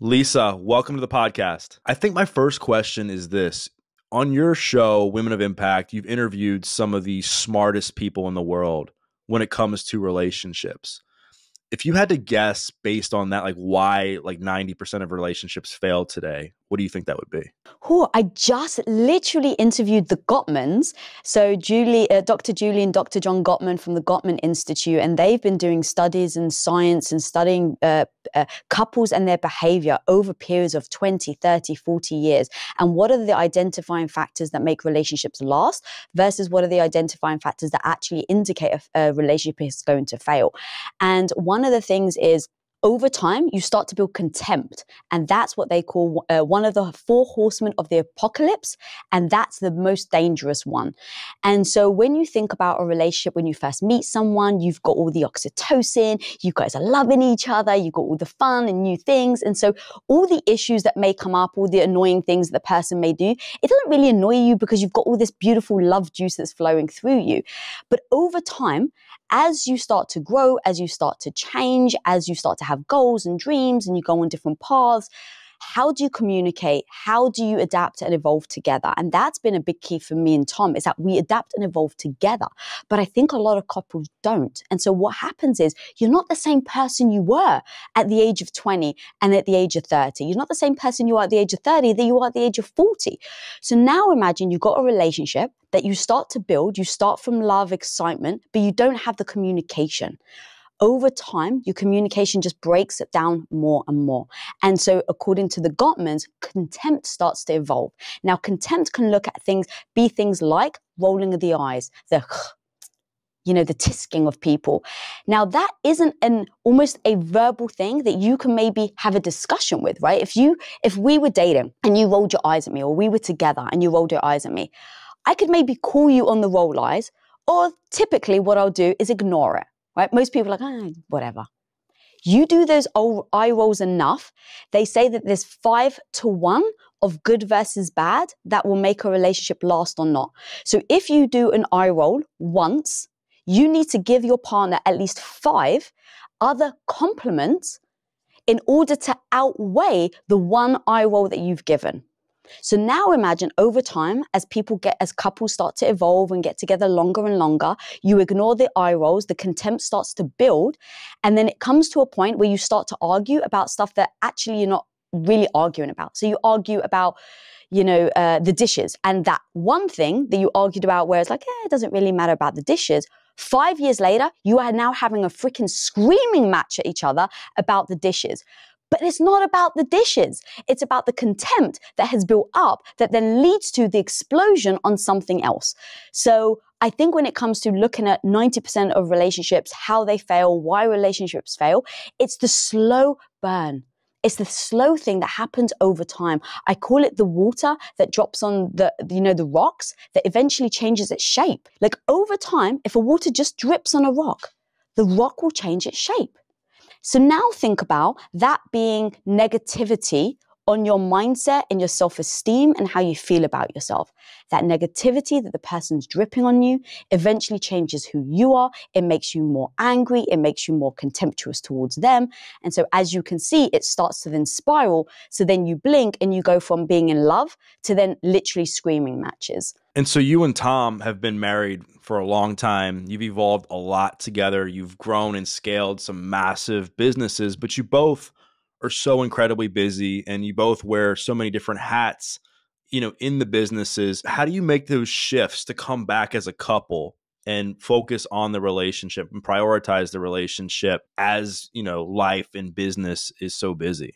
Lisa, welcome to the podcast. I think my first question is this. On your show, Women of Impact, you've interviewed some of the smartest people in the world when it comes to relationships. If you had to guess based on that, like why like 90% of relationships fail today, what do you think that would be? I just literally interviewed the Gottmans. So Dr. Julie and Dr. John Gottman from the Gottman Institute, and they've been doing studies in science and studying couples and their behavior over periods of 20, 30, 40 years. And what are the identifying factors that make relationships last versus what are the identifying factors that actually indicate a relationship is going to fail? And one of the things is, over time, you start to build contempt. And that's what they call one of the four horsemen of the apocalypse. And that's the most dangerous one. And so when you think about a relationship, when you first meet someone, you've got all the oxytocin, you guys are loving each other, you've got all the fun and new things. And so all the issues that may come up, all the annoying things that the person may do, it doesn't really annoy you because you've got all this beautiful love juice that's flowing through you. But over time, as you start to grow, as you start to change, as you start to have goals and dreams and you go on different paths, how do you communicate? How do you adapt and evolve together? And that's been a big key for me and Tom, is that we adapt and evolve together. But I think a lot of couples don't. And so what happens is you're not the same person you were at the age of 20 and at the age of 30. You're not the same person you are at the age of 30 that you are at the age of 40. So now imagine you've got a relationship that you start to build. You start from love, excitement, but you don't have the communication. Over time, your communication just breaks it down more and more. And so according to the Gottmans, contempt starts to evolve. Now, contempt can be things like rolling of the eyes, the tisking of people. Now, that isn't almost a verbal thing that you can maybe have a discussion with, right? If we were dating and you rolled your eyes at me, or we were together and you rolled your eyes at me, I could maybe call you on the roll eyes, or typically what I'll do is ignore it. Right? Most people are like, whatever. You do those eye rolls enough, they say that there's 5-to-1 of good versus bad that will make a relationship last or not. So if you do an eye roll once, you need to give your partner at least 5 other compliments in order to outweigh the one eye roll that you've given. So now imagine over time, as couples start to evolve and get together longer and longer, you ignore the eye rolls, the contempt starts to build, and then it comes to a point where you start to argue about stuff that actually you're not really arguing about. So you argue about, the dishes, and that one thing that you argued about where it's like, it doesn't really matter about the dishes. 5 years later, you are now having a freaking screaming match at each other about the dishes. But it's not about the dishes. It's about the contempt that has built up that then leads to the explosion on something else. So I think when it comes to looking at 90% of relationships, how they fail, why relationships fail, it's the slow burn. It's the slow thing that happens over time. I call it the water that drops on the rocks that eventually changes its shape. Like over time, if a water just drips on a rock, the rock will change its shape. So now think about that being negativity on your mindset and your self-esteem and how you feel about yourself. That negativity that the person's dripping on you eventually changes who you are. It makes you more angry. It makes you more contemptuous towards them. And so as you can see, it starts to then spiral. So then you blink and you go from being in love to then literally screaming matches. And so you and Tom have been married for a long time. You've evolved a lot together. You've grown and scaled some massive businesses, but you both are so incredibly busy and you both wear so many different hats, in the businesses. How do you make those shifts to come back as a couple and focus on the relationship and prioritize the relationship as, life and business is so busy?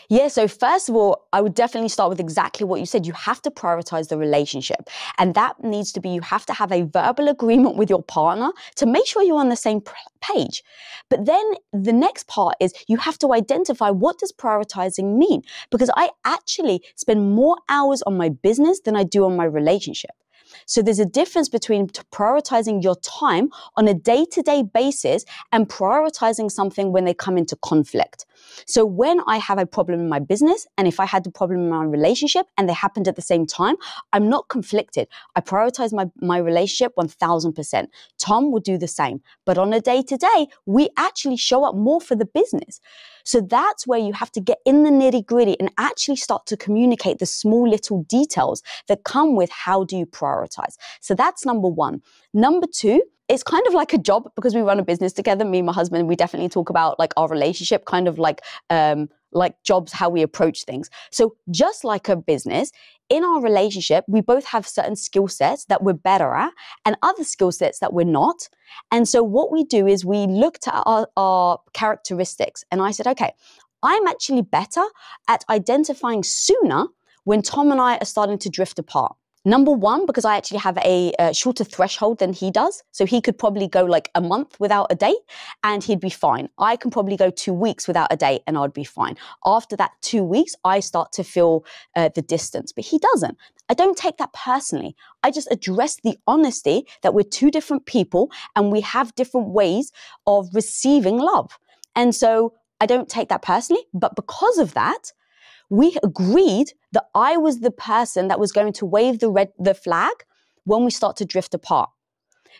Yeah, so first of all, I would definitely start with exactly what you said. You have to prioritize the relationship. And that needs to be, you have to have a verbal agreement with your partner to make sure you're on the same page. But then the next part is you have to identify, what does prioritizing mean? Because I actually spend more hours on my business than I do on my relationship. So there's a difference between prioritizing your time on a day-to-day basis and prioritizing something when they come into conflict. So when I have a problem in my business, and if I had the problem in my relationship and they happened at the same time, I'm not conflicted. I prioritize my relationship 1000%. Tom would do the same. But on a day-to-day, we actually show up more for the business. So that's where you have to get in the nitty gritty and actually start to communicate the small little details that come with how do you prioritize. So that's number one. Number two, it's kind of like a job because we run a business together. Me and my husband, we definitely talk about like our relationship, kind of like jobs, how we approach things. So just like a business, in our relationship, we both have certain skill sets that we're better at and other skill sets that we're not. And so what we do is we looked at our characteristics, and I said, okay, I'm actually better at identifying sooner when Tom and I are starting to drift apart. Number one, because I actually have a shorter threshold than he does. So he could probably go like a month without a date and he'd be fine. I can probably go 2 weeks without a date and I'd be fine. After that 2 weeks, I start to feel the distance, but he doesn't. I don't take that personally. I just address the honesty that we're two different people and we have different ways of receiving love. And so I don't take that personally, but because of that, we agreed that I was the person that was going to wave the flag when we start to drift apart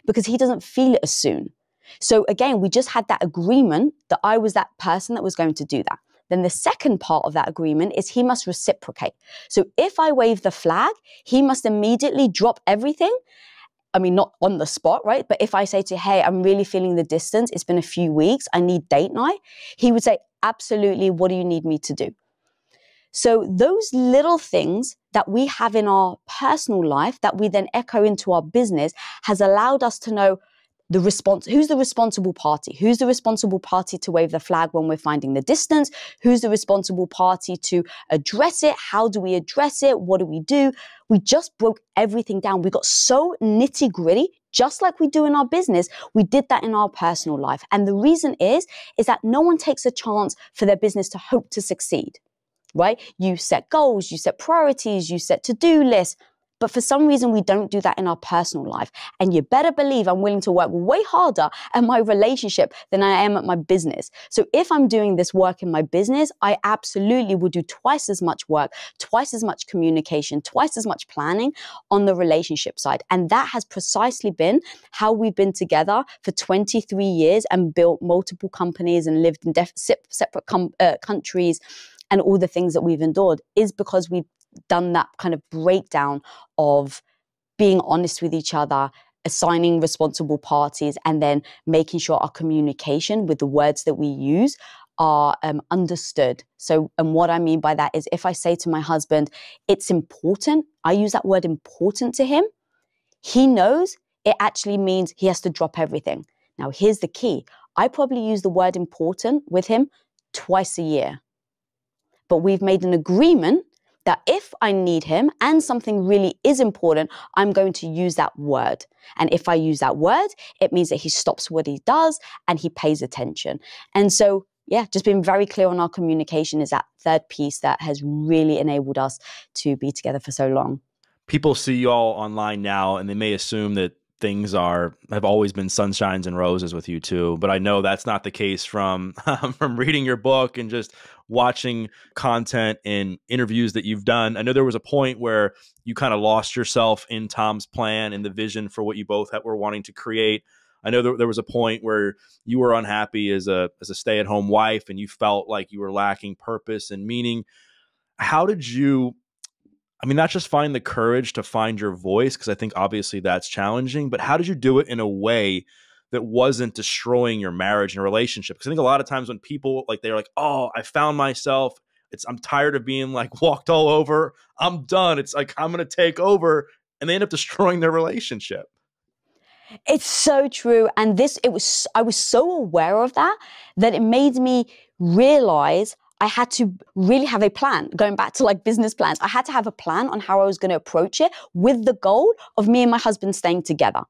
because he doesn't feel it as soon. So again, we just had that agreement that I was that person that was going to do that. Then the second part of that agreement is he must reciprocate. So if I wave the flag, he must immediately drop everything. I mean, not on the spot, right? But if I say to, hey, I'm really feeling the distance, it's been a few weeks, I need date night, he would say, absolutely, what do you need me to do? So those little things that we have in our personal life that we then echo into our business has allowed us to know who's the responsible party? Who's the responsible party to wave the flag when we're finding the distance? Who's the responsible party to address it? How do we address it? What do we do? We just broke everything down. We got so nitty gritty, just like we do in our business. We did that in our personal life. And the reason is that no one takes a chance for their business to hope to succeed. Right? You set goals, you set priorities, you set to-do lists. But for some reason, we don't do that in our personal life. And you better believe I'm willing to work way harder at my relationship than I am at my business. So if I'm doing this work in my business, I absolutely will do twice as much work, twice as much communication, twice as much planning on the relationship side. And that has precisely been how we've been together for 23 years and built multiple companies and lived in separate countries. And all the things that we've endured is because we've done that kind of breakdown of being honest with each other, assigning responsible parties, and then making sure our communication with the words that we use are understood. So, and what I mean by that is if I say to my husband, it's important, I use that word important to him, he knows it actually means he has to drop everything. Now, here's the key. I probably use the word important with him twice a year. But we've made an agreement that if I need him and something really is important, I'm going to use that word. And if I use that word, it means that he stops what he does and he pays attention. And so, yeah, just being very clear on our communication is that third piece that has really enabled us to be together for so long. People see you all online now and they may assume that things have always been sunshines and roses with you too, but I know that's not the case from reading your book and just watching content and interviews that you've done. I know there was a point where you kind of lost yourself in Tom's plan and the vision for what you both were wanting to create. I know there was a point where you were unhappy as a stay-at-home wife and you felt like you were lacking purpose and meaning. How did you, not just find the courage to find your voice, because I think obviously that's challenging, but how did you do it in a way that wasn't destroying your marriage and relationship? Because I think a lot of times when people they're like, oh, I found myself, I'm tired of being like walked all over, I'm done, it's like I'm going to take over, and they end up destroying their relationship. It's so true. And I was so aware of that it made me realize I had to really have a plan, going back to business plans. I had to have a plan on how I was going to approach it with the goal of me and my husband staying together.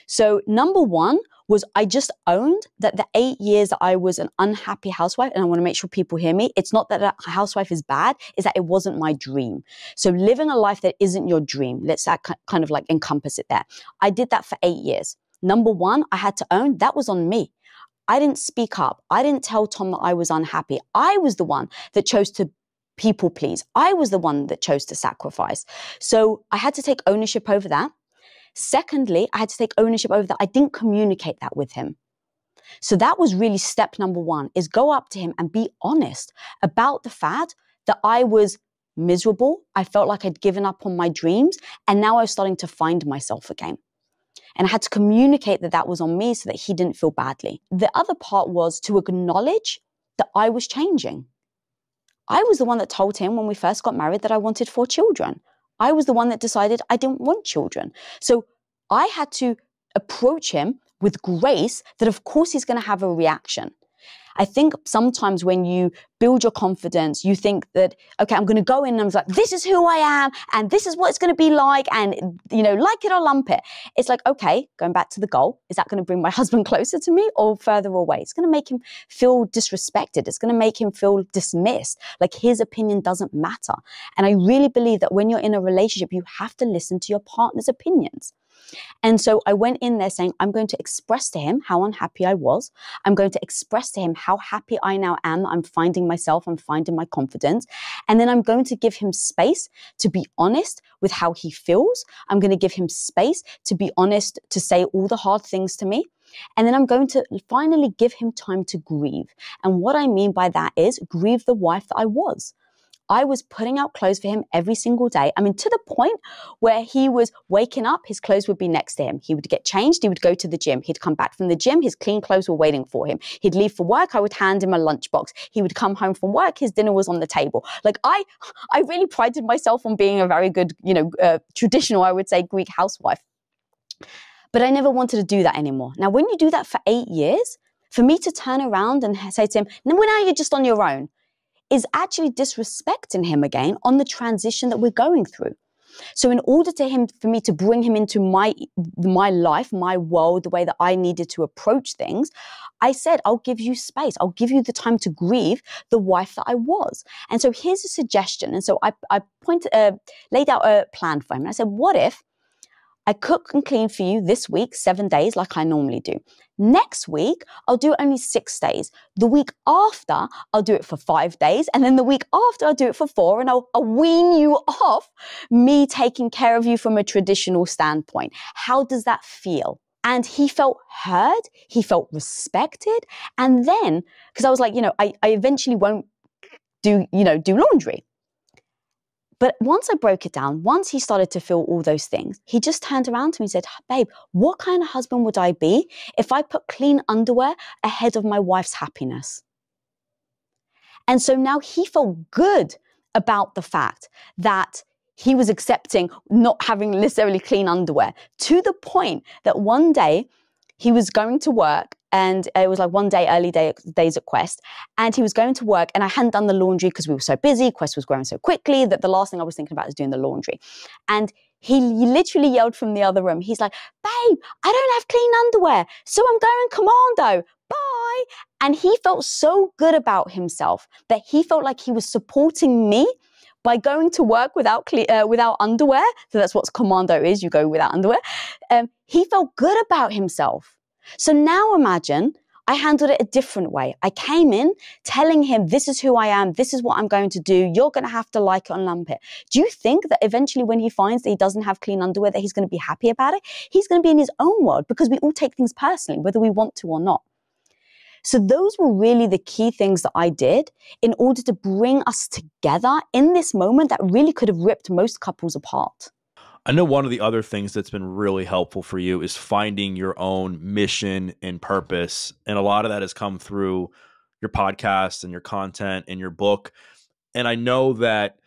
So number one was I just owned that the 8 years that I was an unhappy housewife, and I want to make sure people hear me, it's not that a housewife is bad, it's that it wasn't my dream. So living a life that isn't your dream, let's kind of encompass it there. I did that for 8 years. Number one, I had to own that was on me. I didn't speak up. I didn't tell Tom that I was unhappy. I was the one that chose to people please. I was the one that chose to sacrifice. So I had to take ownership over that. Secondly, I had to take ownership over that. I didn't communicate that with him. So that was really step number one, is go up to him and be honest about the fact that I was miserable. I felt like I'd given up on my dreams, and now I was starting to find myself again. And I had to communicate that that was on me so that he didn't feel badly. The other part was to acknowledge that I was changing. I was the one that told him when we first got married that I wanted 4 children. I was the one that decided I didn't want children. So I had to approach him with grace that of course he's going to have a reaction. I think sometimes when you build your confidence, you think that, okay, I'm going to go in and I'm like, this is who I am and this is what it's going to be like, and, like it or lump it. It's like, okay, going back to the goal, is that going to bring my husband closer to me or further away? It's going to make him feel disrespected. It's going to make him feel dismissed, like his opinion doesn't matter. And I really believe that when you're in a relationship, you have to listen to your partner's opinions. And so I went in there saying, I'm going to express to him how unhappy I was. I'm going to express to him how happy I now am. I'm finding myself. I'm finding my confidence. And then I'm going to give him space to be honest with how he feels. I'm going to give him space to be honest, to say all the hard things to me. And then I'm going to finally give him time to grieve. And what I mean by that is grieve the wife that I was. I was putting out clothes for him every single day. I mean, to the point where he was waking up, his clothes would be next to him. He would get changed. He would go to the gym. He'd come back from the gym. His clean clothes were waiting for him. He'd leave for work. I would hand him a lunchbox. He would come home from work. His dinner was on the table. Like I really prided myself on being a very good, traditional, I would say, Greek housewife. But I never wanted to do that anymore. Now, when you do that for 8 years, for me to turn around and say to him, now you're just on your own, is actually disrespecting him again on the transition that we're going through. So in order for me to bring him into my life, my world, the way that I needed to approach things, I said, I'll give you space. I'll give you the time to grieve the wife that I was. And so here's a suggestion. And so I laid out a plan for him. And I said, what if I cook and clean for you this week, 7 days, like I normally do. Next week, I'll do it only 6 days. The week after, I'll do it for 5 days. And then the week after, I'll do it for 4. And I'll wean you off me taking care of you from a traditional standpoint. How does that feel? And he felt heard. He felt respected. And then, because I was like, I eventually won't do laundry. But once I broke it down, once he started to feel all those things, he just turned around to me and said, babe, what kind of husband would I be if I put clean underwear ahead of my wife's happiness? And so now he felt good about the fact that he was accepting not having necessarily clean underwear, to the point that one day he was going to work, and it was like one day, days at Quest, and he was going to work, and I hadn't done the laundry because we were so busy. Quest was growing so quickly that the last thing I was thinking about is doing the laundry. And he literally yelled from the other room. He's like, babe, I don't have clean underwear, so I'm going commando. Bye. And he felt so good about himself that he felt like he was supporting me by going to work without underwear. So that's what commando is. You go without underwear. He felt good about himself. So now imagine I handled it a different way. I came in telling him, this is who I am. This is what I'm going to do. You're going to have to like it and lump it. Do you think that eventually when he finds that he doesn't have clean underwear, that he's going to be happy about it? He's going to be in his own world, because we all take things personally, whether we want to or not. So those were really the key things that I did in order to bring us together in this moment that really could have ripped most couples apart. I know one of the other things that's been really helpful for you is finding your own mission and purpose. And a lot of that has come through your podcast and your content and your book. And I know that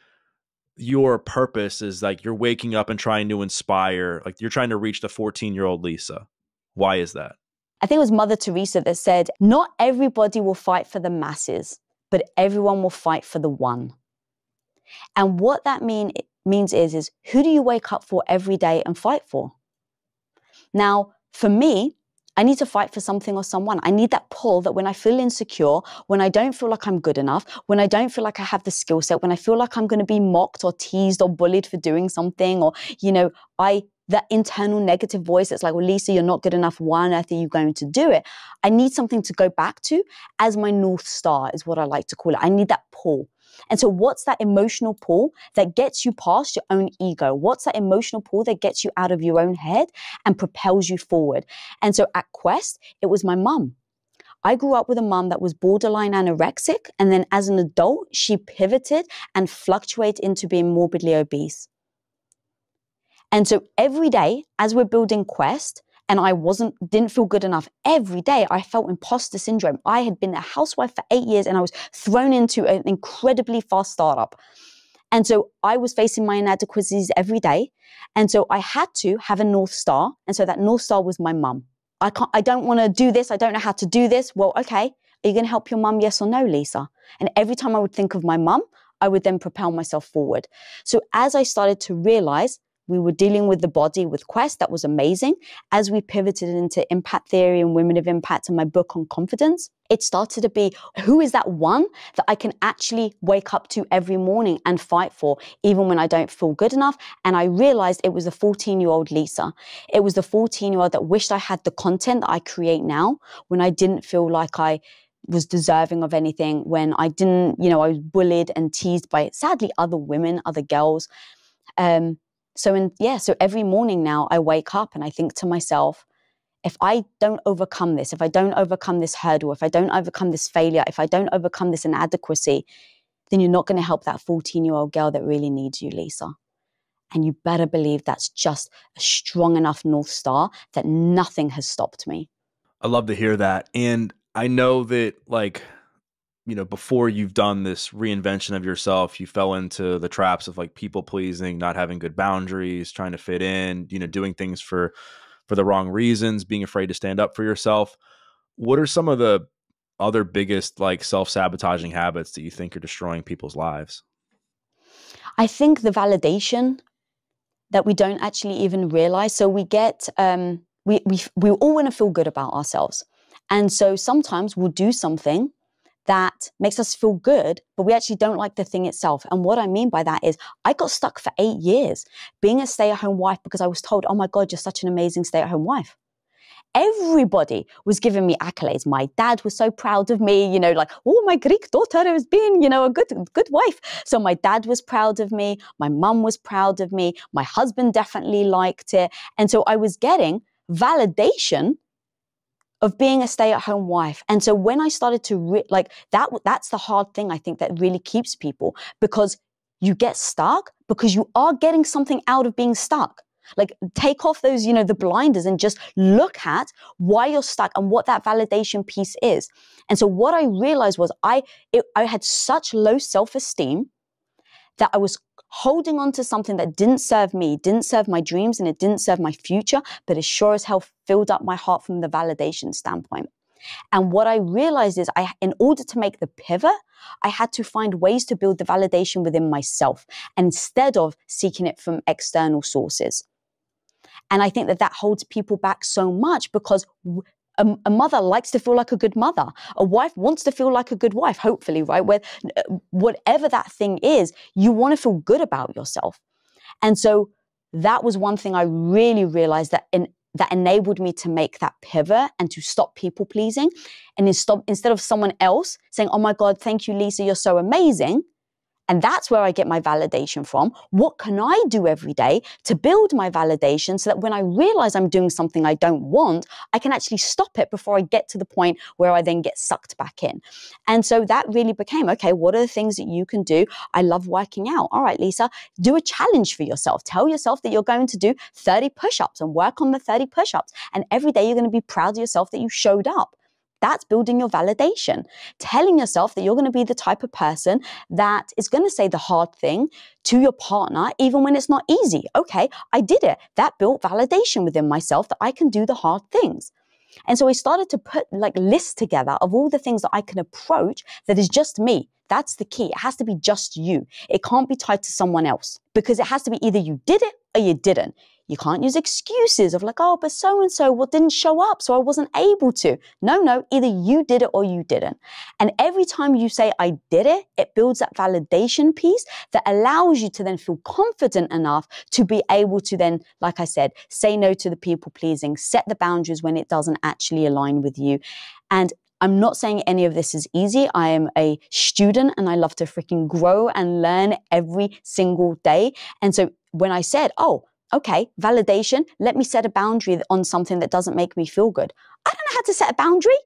your purpose is like you're waking up and trying to inspire, like you're trying to reach the 14-year-old Lisa. Why is that? I think it was Mother Teresa that said, not everybody will fight for the masses, but everyone will fight for the one. And what that means is who do you wake up for every day and fight for? Now, for me, I need to fight for something or someone. I need that pull that when I feel insecure, when I don't feel like I'm good enough, when I don't feel like I have the skill set, when I feel like I'm going to be mocked or teased or bullied for doing something, or, that internal negative voice that's like, well, Lisa, you're not good enough. Why on earth are you going to do it? I need something to go back to as my North Star, is what I like to call it. I need that pull. And so what's that emotional pull that gets you past your own ego? What's that emotional pull that gets you out of your own head and propels you forward? And so at Quest, it was my mum. I grew up with a mum that was borderline anorexic. And then as an adult, she pivoted and fluctuated into being morbidly obese. And so every day as we're building Quest, and I didn't feel good enough every day, I felt imposter syndrome. I had been a housewife for 8 years and I was thrown into an incredibly fast startup. And so I was facing my inadequacies every day. And so I had to have a North Star. And so that North Star was my mum. I don't want to do this. I don't know how to do this. Well, okay. Are you going to help your mum? Yes or no, Lisa? And every time I would think of my mum, I would then propel myself forward. So as I started to realize we were dealing with the body with Quest, that was amazing. As we pivoted into impact theory and women of impact and my book on confidence, it started to be, who is that one that I can actually wake up to every morning and fight for, even when I don't feel good enough? And I realized it was the 14-year-old Lisa. It was the 14-year-old that wished I had the content that I create now, when I didn't feel like I was deserving of anything, when I didn't, I was bullied and teased by, sadly, other women, other girls. So every morning now I wake up and I think to myself, if I don't overcome this, if I don't overcome this hurdle, if I don't overcome this failure, if I don't overcome this inadequacy, then you're not going to help that 14-year-old girl that really needs you, Lisa. And you better believe that's just a strong enough North Star that nothing has stopped me. I love to hear that. And I know that, before you've done this reinvention of yourself, you fell into the traps of people pleasing, not having good boundaries, trying to fit in, doing things for the wrong reasons, being afraid to stand up for yourself. What are some of the other biggest self-sabotaging habits that you think are destroying people's lives? I think the validation that we don't actually even realize. So we get, we all want to feel good about ourselves. And so sometimes we'll do something that makes us feel good, but we actually don't like the thing itself. And what I mean by that is I got stuck for 8 years being a stay-at-home wife because I was told, oh my God, you're such an amazing stay-at-home wife. Everybody was giving me accolades. My dad was so proud of me, oh, my Greek daughter is being, a good wife. So my dad was proud of me. My mum was proud of me. My husband definitely liked it. And so I was getting validation of being a stay-at-home wife. And so when I started to that's the hard thing I think that really keeps people, because you get stuck because you are getting something out of being stuck. Take off those, the blinders and just look at why you're stuck and what that validation piece is. And so what I realized was I had such low self-esteem that I was holding on to something that didn't serve me, didn't serve my dreams, and it didn't serve my future, but it sure as hell filled up my heart from the validation standpoint. And what I realized is in order to make the pivot, I had to find ways to build the validation within myself instead of seeking it from external sources. And I think that holds people back so much because a mother likes to feel like a good mother. A wife wants to feel like a good wife, hopefully, right? Whatever that thing is, you want to feel good about yourself. And so that was one thing I really realized that enabled me to make that pivot and to stop people pleasing. And instead of someone else saying, oh my God, thank you, Lisa, you're so amazing. And that's where I get my validation from. What can I do every day to build my validation so that when I realize I'm doing something I don't want, I can actually stop it before I get to the point where I then get sucked back in. And so that really became, okay, what are the things that you can do? I love working out. All right, Lisa, do a challenge for yourself. Tell yourself that you're going to do 30 push-ups and work on the 30 push-ups. And every day you're going to be proud of yourself that you showed up. That's building your validation. Telling yourself that you're going to be the type of person that is going to say the hard thing to your partner, even when it's not easy. Okay, I did it. That built validation within myself that I can do the hard things. And so I started to put lists together of all the things that I can approach that is just me. That's the key. It has to be just you. It can't be tied to someone else, because it has to be either you did it or you didn't. You can't use excuses of oh, but so-and-so didn't show up, so I wasn't able to. No, either you did it or you didn't. And every time you say, I did it, it builds that validation piece that allows you to then feel confident enough to be able to then, like I said, say no to the people pleasing, set the boundaries when it doesn't actually align with you. And I'm not saying any of this is easy. I am a student and I love to freaking grow and learn every single day. And so when I said, oh, okay, validation, let me set a boundary on something that doesn't make me feel good. I don't know how to set a boundary.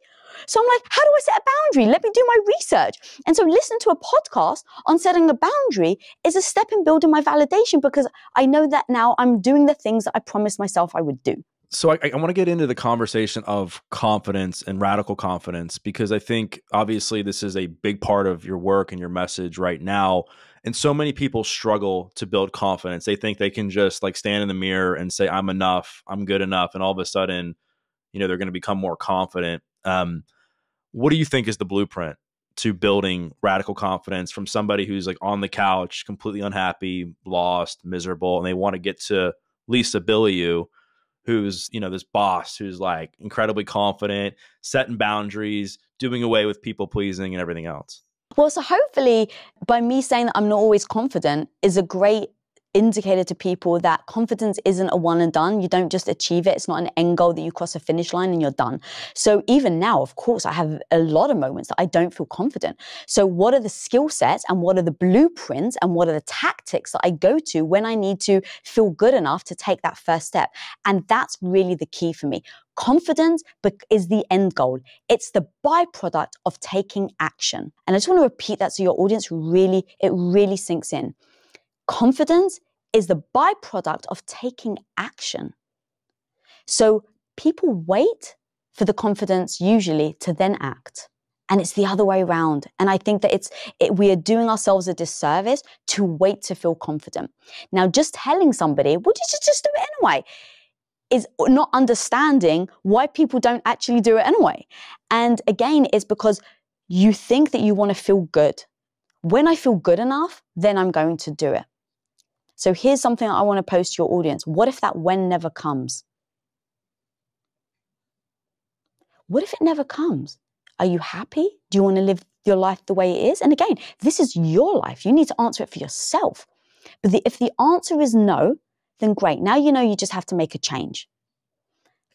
So I'm like, how do I set a boundary? Let me do my research. And so listen to a podcast on setting a boundary is a step in building my validation, because I know that now I'm doing the things that I promised myself I would do. So I want to get into the conversation of confidence and radical confidence, because I think obviously this is a big part of your work and your message right now. And so many people struggle to build confidence. They think they can just like stand in the mirror and say, I'm enough, I'm good enough. And all of a sudden, they're going to become more confident. What do you think is the blueprint to building radical confidence from somebody who's like on the couch, completely unhappy, lost, miserable, and they want to get to Lisa Bilyeu, who's, this boss who's like incredibly confident, setting boundaries, doing away with people pleasing and everything else? Well, so hopefully by me saying that I'm not always confident is a great indicator to people that confidence isn't a one and done. You don't just achieve it. It's not an end goal that you cross a finish line and you're done. So even now, of course, I have a lot of moments that I don't feel confident. So what are the skill sets and what are the blueprints and what are the tactics that I go to when I need to feel good enough to take that first step? And that's really the key for me. Confidence is the end goal. It's the byproduct of taking action. And I just want to repeat that so your audience really sinks in. Confidence is the byproduct of taking action. So people wait for the confidence usually to then act. And it's the other way around. And I think that we are doing ourselves a disservice to wait to feel confident. Now, just telling somebody, well, just do it anyway, is not understanding why people don't actually do it anyway. And again, it's because you think that you want to feel good. When I feel good enough, then I'm going to do it. So here's something I want to post to your audience. What if that when never comes? What if it never comes? Are you happy? Do you want to live your life the way it is? And again, this is your life. You need to answer it for yourself. But if the answer is no, then great. Now you know you just have to make a change.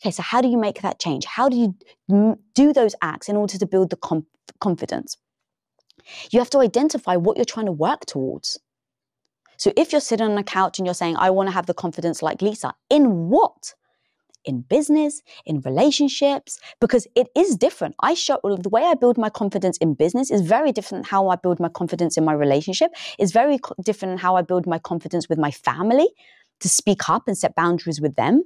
Okay, so how do you make that change? How do you do those acts in order to build the confidence? You have to identify what you're trying to work towards. So if you're sitting on a couch and you're saying, I want to have the confidence like Lisa, in what? In business, in relationships, because it is different. The way I build my confidence in business is very different than how I build my confidence in my relationship. It's very different than how I build my confidence with my family, to speak up and set boundaries with them.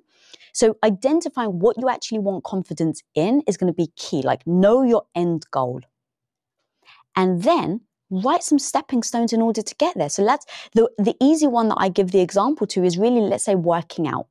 So identifying what you actually want confidence in is going to be key. Like, know your end goal. And then write some stepping stones in order to get there. So that's the easy one that I give the example to is really, let's say, working out.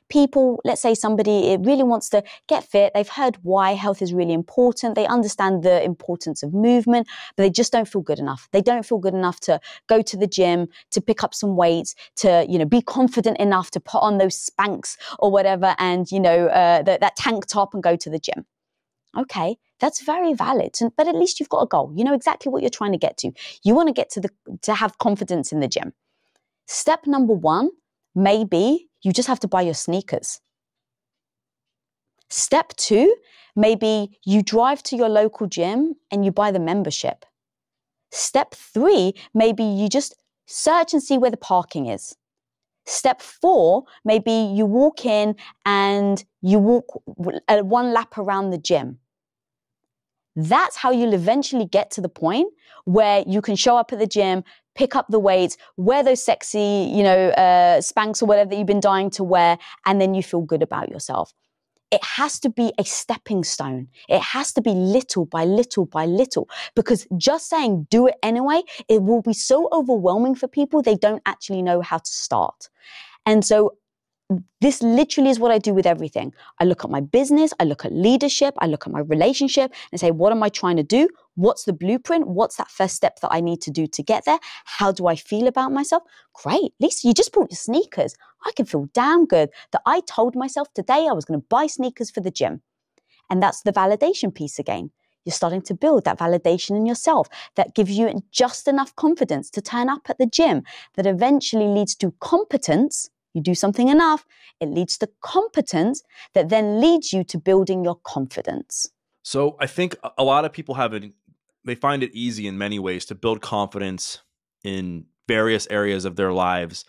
People, let's say somebody really wants to get fit. They've heard why health is really important. They understand the importance of movement, but they just don't feel good enough. They don't feel good enough to go to the gym, to pick up some weights, to, be confident enough to put on those Spanx or whatever and, that tank top and go to the gym. Okay, that's very valid, but at least you've got a goal. You know exactly what you're trying to get to. You want to get to have confidence in the gym. Step number one, maybe you just have to buy your sneakers. Step two, maybe you drive to your local gym and you buy the membership. Step three, maybe you just search and see where the parking is. Step four, maybe you walk in and you walk one lap around the gym. That's how you'll eventually get to the point where you can show up at the gym, pick up the weights, wear those sexy, Spanx or whatever that you've been dying to wear, and then you feel good about yourself. It has to be a stepping stone. It has to be little by little by little, because just saying do it anyway, it will be so overwhelming for people, they don't actually know how to start. And so this literally is what I do with everything. I look at my business, I look at leadership, I look at my relationship and say, what am I trying to do? What's the blueprint? What's that first step that I need to do to get there? How do I feel about myself? Great, Lisa, you just bought your sneakers. I can feel damn good that I told myself today I was going to buy sneakers for the gym. And that's the validation piece again. You're starting to build that validation in yourself that gives you just enough confidence to turn up at the gym that eventually leads to competence. You do something enough, it leads to competence that then leads you to building your confidence. So I think a lot of people they find it easy in many ways to build confidence in various areas of their lives.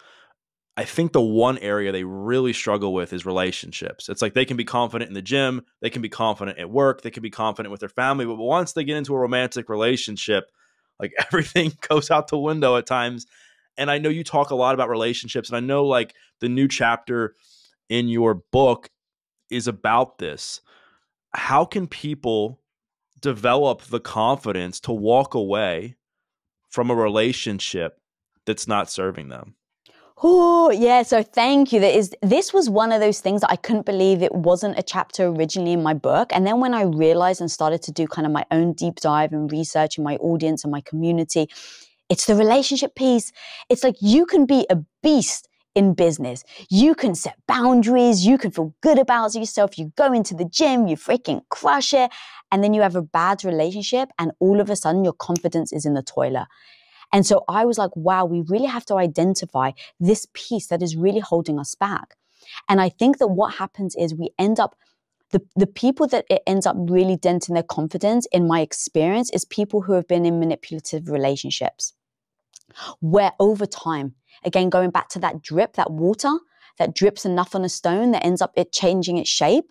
I think the one area they really struggle with is relationships. It's like they can be confident in the gym, they can be confident at work, they can be confident with their family, but once they get into a romantic relationship, like everything goes out the window at times. And I know you talk a lot about relationships, and I know like the new chapter in your book is about this. How can people develop the confidence to walk away from a relationship that's not serving them? Oh, yeah. So thank you. This was one of those things that I couldn't believe it wasn't a chapter originally in my book. And then when I realized and started to do kind of my own deep dive and research in my audience and my community, it's the relationship piece. It's like you can be a beast in business. You can set boundaries. You can feel good about yourself. You go into the gym, you freaking crush it. And then you have a bad relationship and all of a sudden your confidence is in the toilet. And so I was like, wow, we really have to identify this piece that is really holding us back. And I think that what happens is we end up, the people that it ends up really denting their confidence, in my experience, is people who have been in manipulative relationships, where over time, again, going back to that drip, that water that drips enough on a stone that ends up it changing its shape.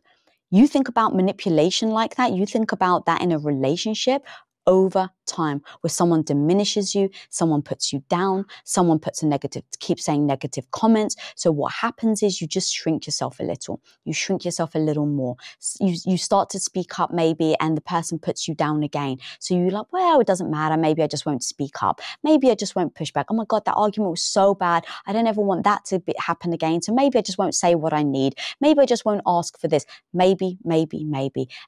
You think about manipulation like that, you think about that in a relationship over time, where someone diminishes you, someone puts you down, someone puts a negative, keeps saying negative comments. So what happens is you just shrink yourself a little. You shrink yourself a little more. You start to speak up maybe, and the person puts you down again. So you're like, well, it doesn't matter. Maybe I just won't speak up. Maybe I just won't push back. Oh my God, that argument was so bad. I don't ever want that to happen again. So maybe I just won't say what I need. Maybe I just won't ask for this. Maybe.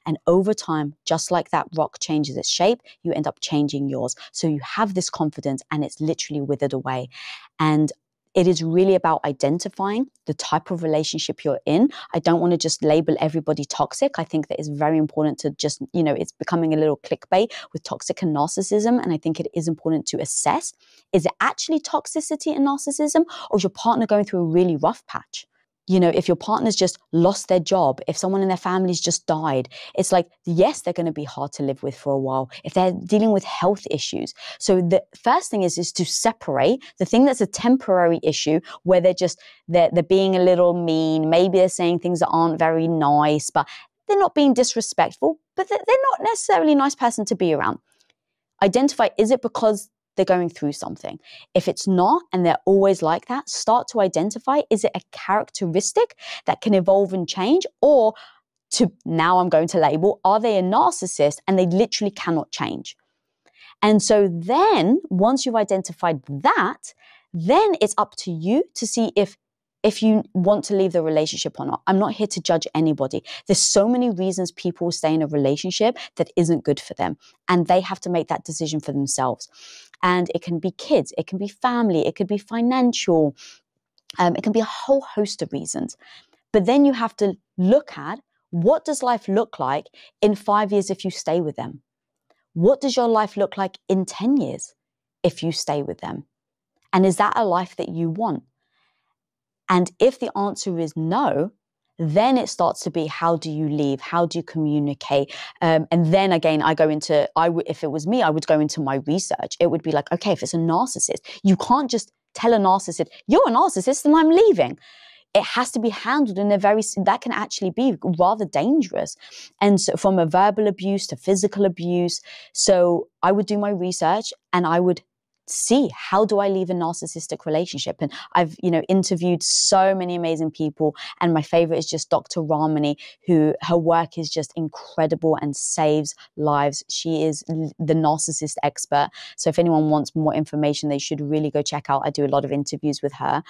And over time, just like that rock changes its shape, you end up changing yours. So you have this confidence and it's literally withered away. And it is really about identifying the type of relationship you're in. I don't want to just label everybody toxic. I think that it's very important to just, it's becoming a little clickbait with toxic and narcissism. And I think it is important to assess, is it actually toxicity and narcissism, or is your partner going through a really rough patch? If your partner's just lost their job, if someone in their family's just died, it's like, yes, they're going to be hard to live with for a while if they're dealing with health issues. So the first thing is to separate the thing that's a temporary issue, where they're being a little mean. Maybe they're saying things that aren't very nice, but they're not being disrespectful, but they're not necessarily a nice person to be around. Identify, is it because they're going through something? If it's not, and they're always like that, start to identify, is it a characteristic that can evolve and change? Or now I'm going to label, are they a narcissist and they literally cannot change? And so then once you've identified that, then it's up to you to see if you want to leave the relationship or not. I'm not here to judge anybody. There's so many reasons people stay in a relationship that isn't good for them, and they have to make that decision for themselves. And it can be kids, it can be family, it could be financial, it can be a whole host of reasons. But then you have to look at, what does life look like in 5 years if you stay with them? What does your life look like in 10 years if you stay with them? And is that a life that you want? And if the answer is no, then it starts to be, how do you leave? How do you communicate? And then again, if it was me, I would go into my research. It would be like, okay, if it's a narcissist, you can't just tell a narcissist, you're a narcissist and I'm leaving. It has to be handled in that can actually be rather dangerous. And so from a verbal abuse to physical abuse. So I would do my research and I would see, how do I leave a narcissistic relationship? And I've, interviewed so many amazing people. And my favorite is just Dr. Ramani, her work is just incredible and saves lives. She is the narcissist expert. So if anyone wants more information, they should really go check out. I do a lot of interviews with her.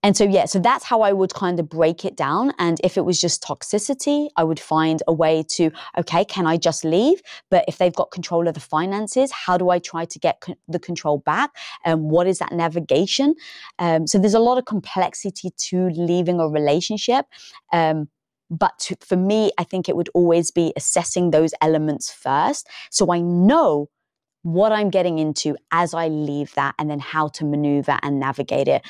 And so, so that's how I would kind of break it down. And if it was just toxicity, I would find a way to, okay, can I just leave? But if they've got control of the finances, how do I try to get the control back? What is that navigation? So there's a lot of complexity to leaving a relationship. But for me, I think it would always be assessing those elements first, so I know what I'm getting into as I leave that, and then how to maneuver and navigate it.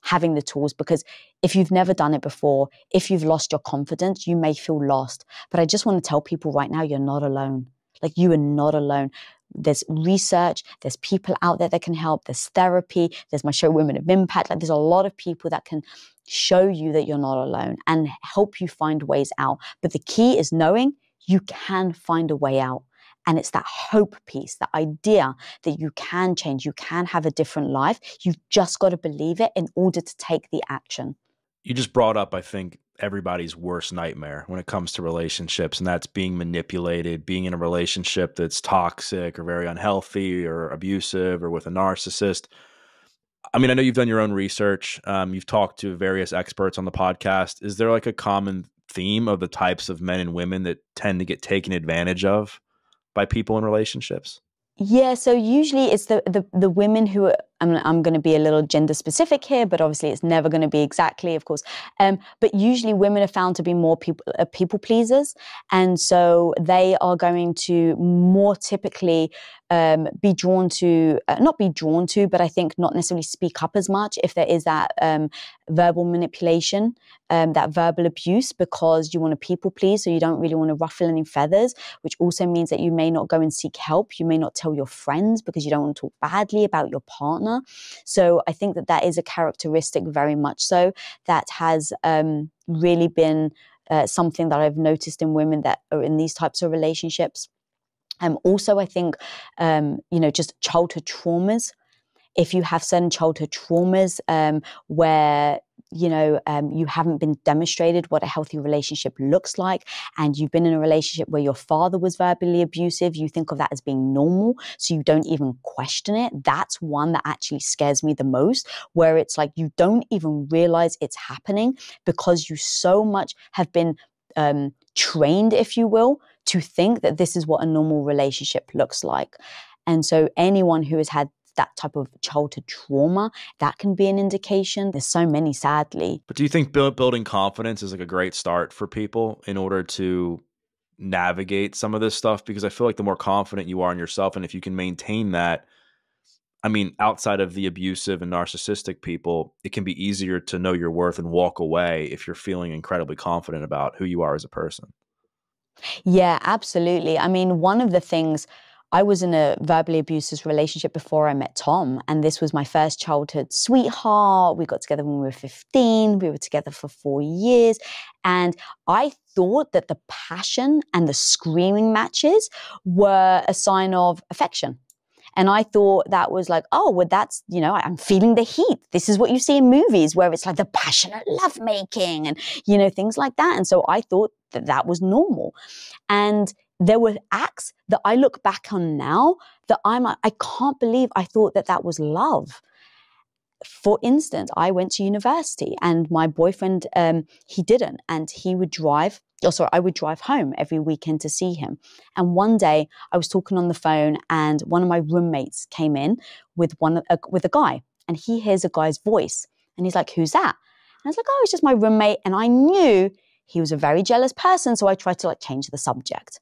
Having the tools, because if you've never done it before, if you've lost your confidence, you may feel lost. But I just want to tell people right now, you're not alone. Like, you are not alone. There's research, there's people out there that can help, there's therapy, there's my show Women of Impact. Like, there's a lot of people that can show you that you're not alone and help you find ways out. But the key is knowing you can find a way out. And it's that hope piece, the idea that you can change, you can have a different life. You've just got to believe it in order to take the action. You just brought up, I think, everybody's worst nightmare when it comes to relationships, and that's being manipulated, being in a relationship that's toxic or very unhealthy or abusive or with a narcissist. I mean, I know you've done your own research. You've talked to various experts on the podcast. Is there like a common theme of the types of men and women that tend to get taken advantage of by people in relationships? Yeah, so usually it's the women who are, I'm going to be a little gender specific here, but obviously it's never going to be exactly, of course. But usually women are found to be more people pleasers. And so they are going to more typically be drawn to, not be drawn to, but I think not necessarily speak up as much if there is that verbal manipulation, that verbal abuse, because you want to people please. So you don't really want to ruffle any feathers, which also means that you may not go and seek help. You may not tell your friends because you don't want to talk badly about your partner. So I think that is a characteristic very much so that has really been something that I've noticed in women that are in these types of relationships. Also, I think, just childhood traumas. If you have certain childhood traumas where you haven't been demonstrated what a healthy relationship looks like, and you've been in a relationship where your father was verbally abusive, you think of that as being normal, so you don't even question it. That's one that actually scares me the most, where it's like you don't even realize it's happening because you so much have been trained, if you will, to think that this is what a normal relationship looks like. And so anyone who has had that type of childhood trauma, that can be an indication. There's so many, sadly. But do you think building confidence is like a great start for people in order to navigate some of this stuff? Because I feel like the more confident you are in yourself, and if you can maintain that, I mean, outside of the abusive and narcissistic people, it can be easier to know your worth and walk away if you're feeling incredibly confident about who you are as a person. Yeah, absolutely. I mean, one of the things, I was in a verbally abusive relationship before I met Tom, and this was my first childhood sweetheart. We got together when we were 15. We were together for 4 years. And I thought that the passion and the screaming matches were a sign of affection. And I thought that was like, oh, well, that's, I'm feeling the heat. This is what you see in movies where it's like the passionate lovemaking and, things like that. And so I thought that was normal. And there were acts that I look back on now that I can't believe I thought that was love. For instance, I went to university and my boyfriend, he didn't, and he would drive. I would drive home every weekend to see him. And one day I was talking on the phone and one of my roommates came in with a guy, and he hears a guy's voice and he's like, "Who's that?" And I was like, "Oh, it's just my roommate." And I knew he was a very jealous person. So I tried to change the subject.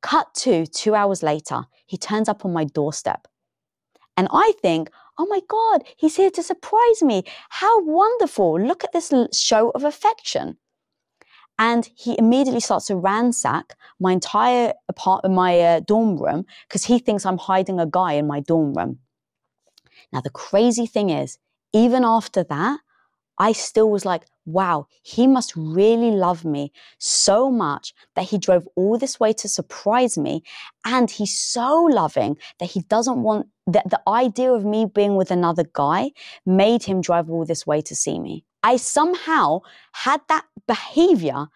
Cut to 2 hours later, he turns up on my doorstep. And I think, oh my God, he's here to surprise me. How wonderful. Look at this show of affection. And he immediately starts to ransack my entire my dorm room because he thinks I'm hiding a guy in my dorm room. Now, the crazy thing is, even after that, I still was like, wow, he must really love me so much that he drove all this way to surprise me. And he's so loving that he doesn't want that the idea of me being with another guy made him drive all this way to see me. I somehow had that behavior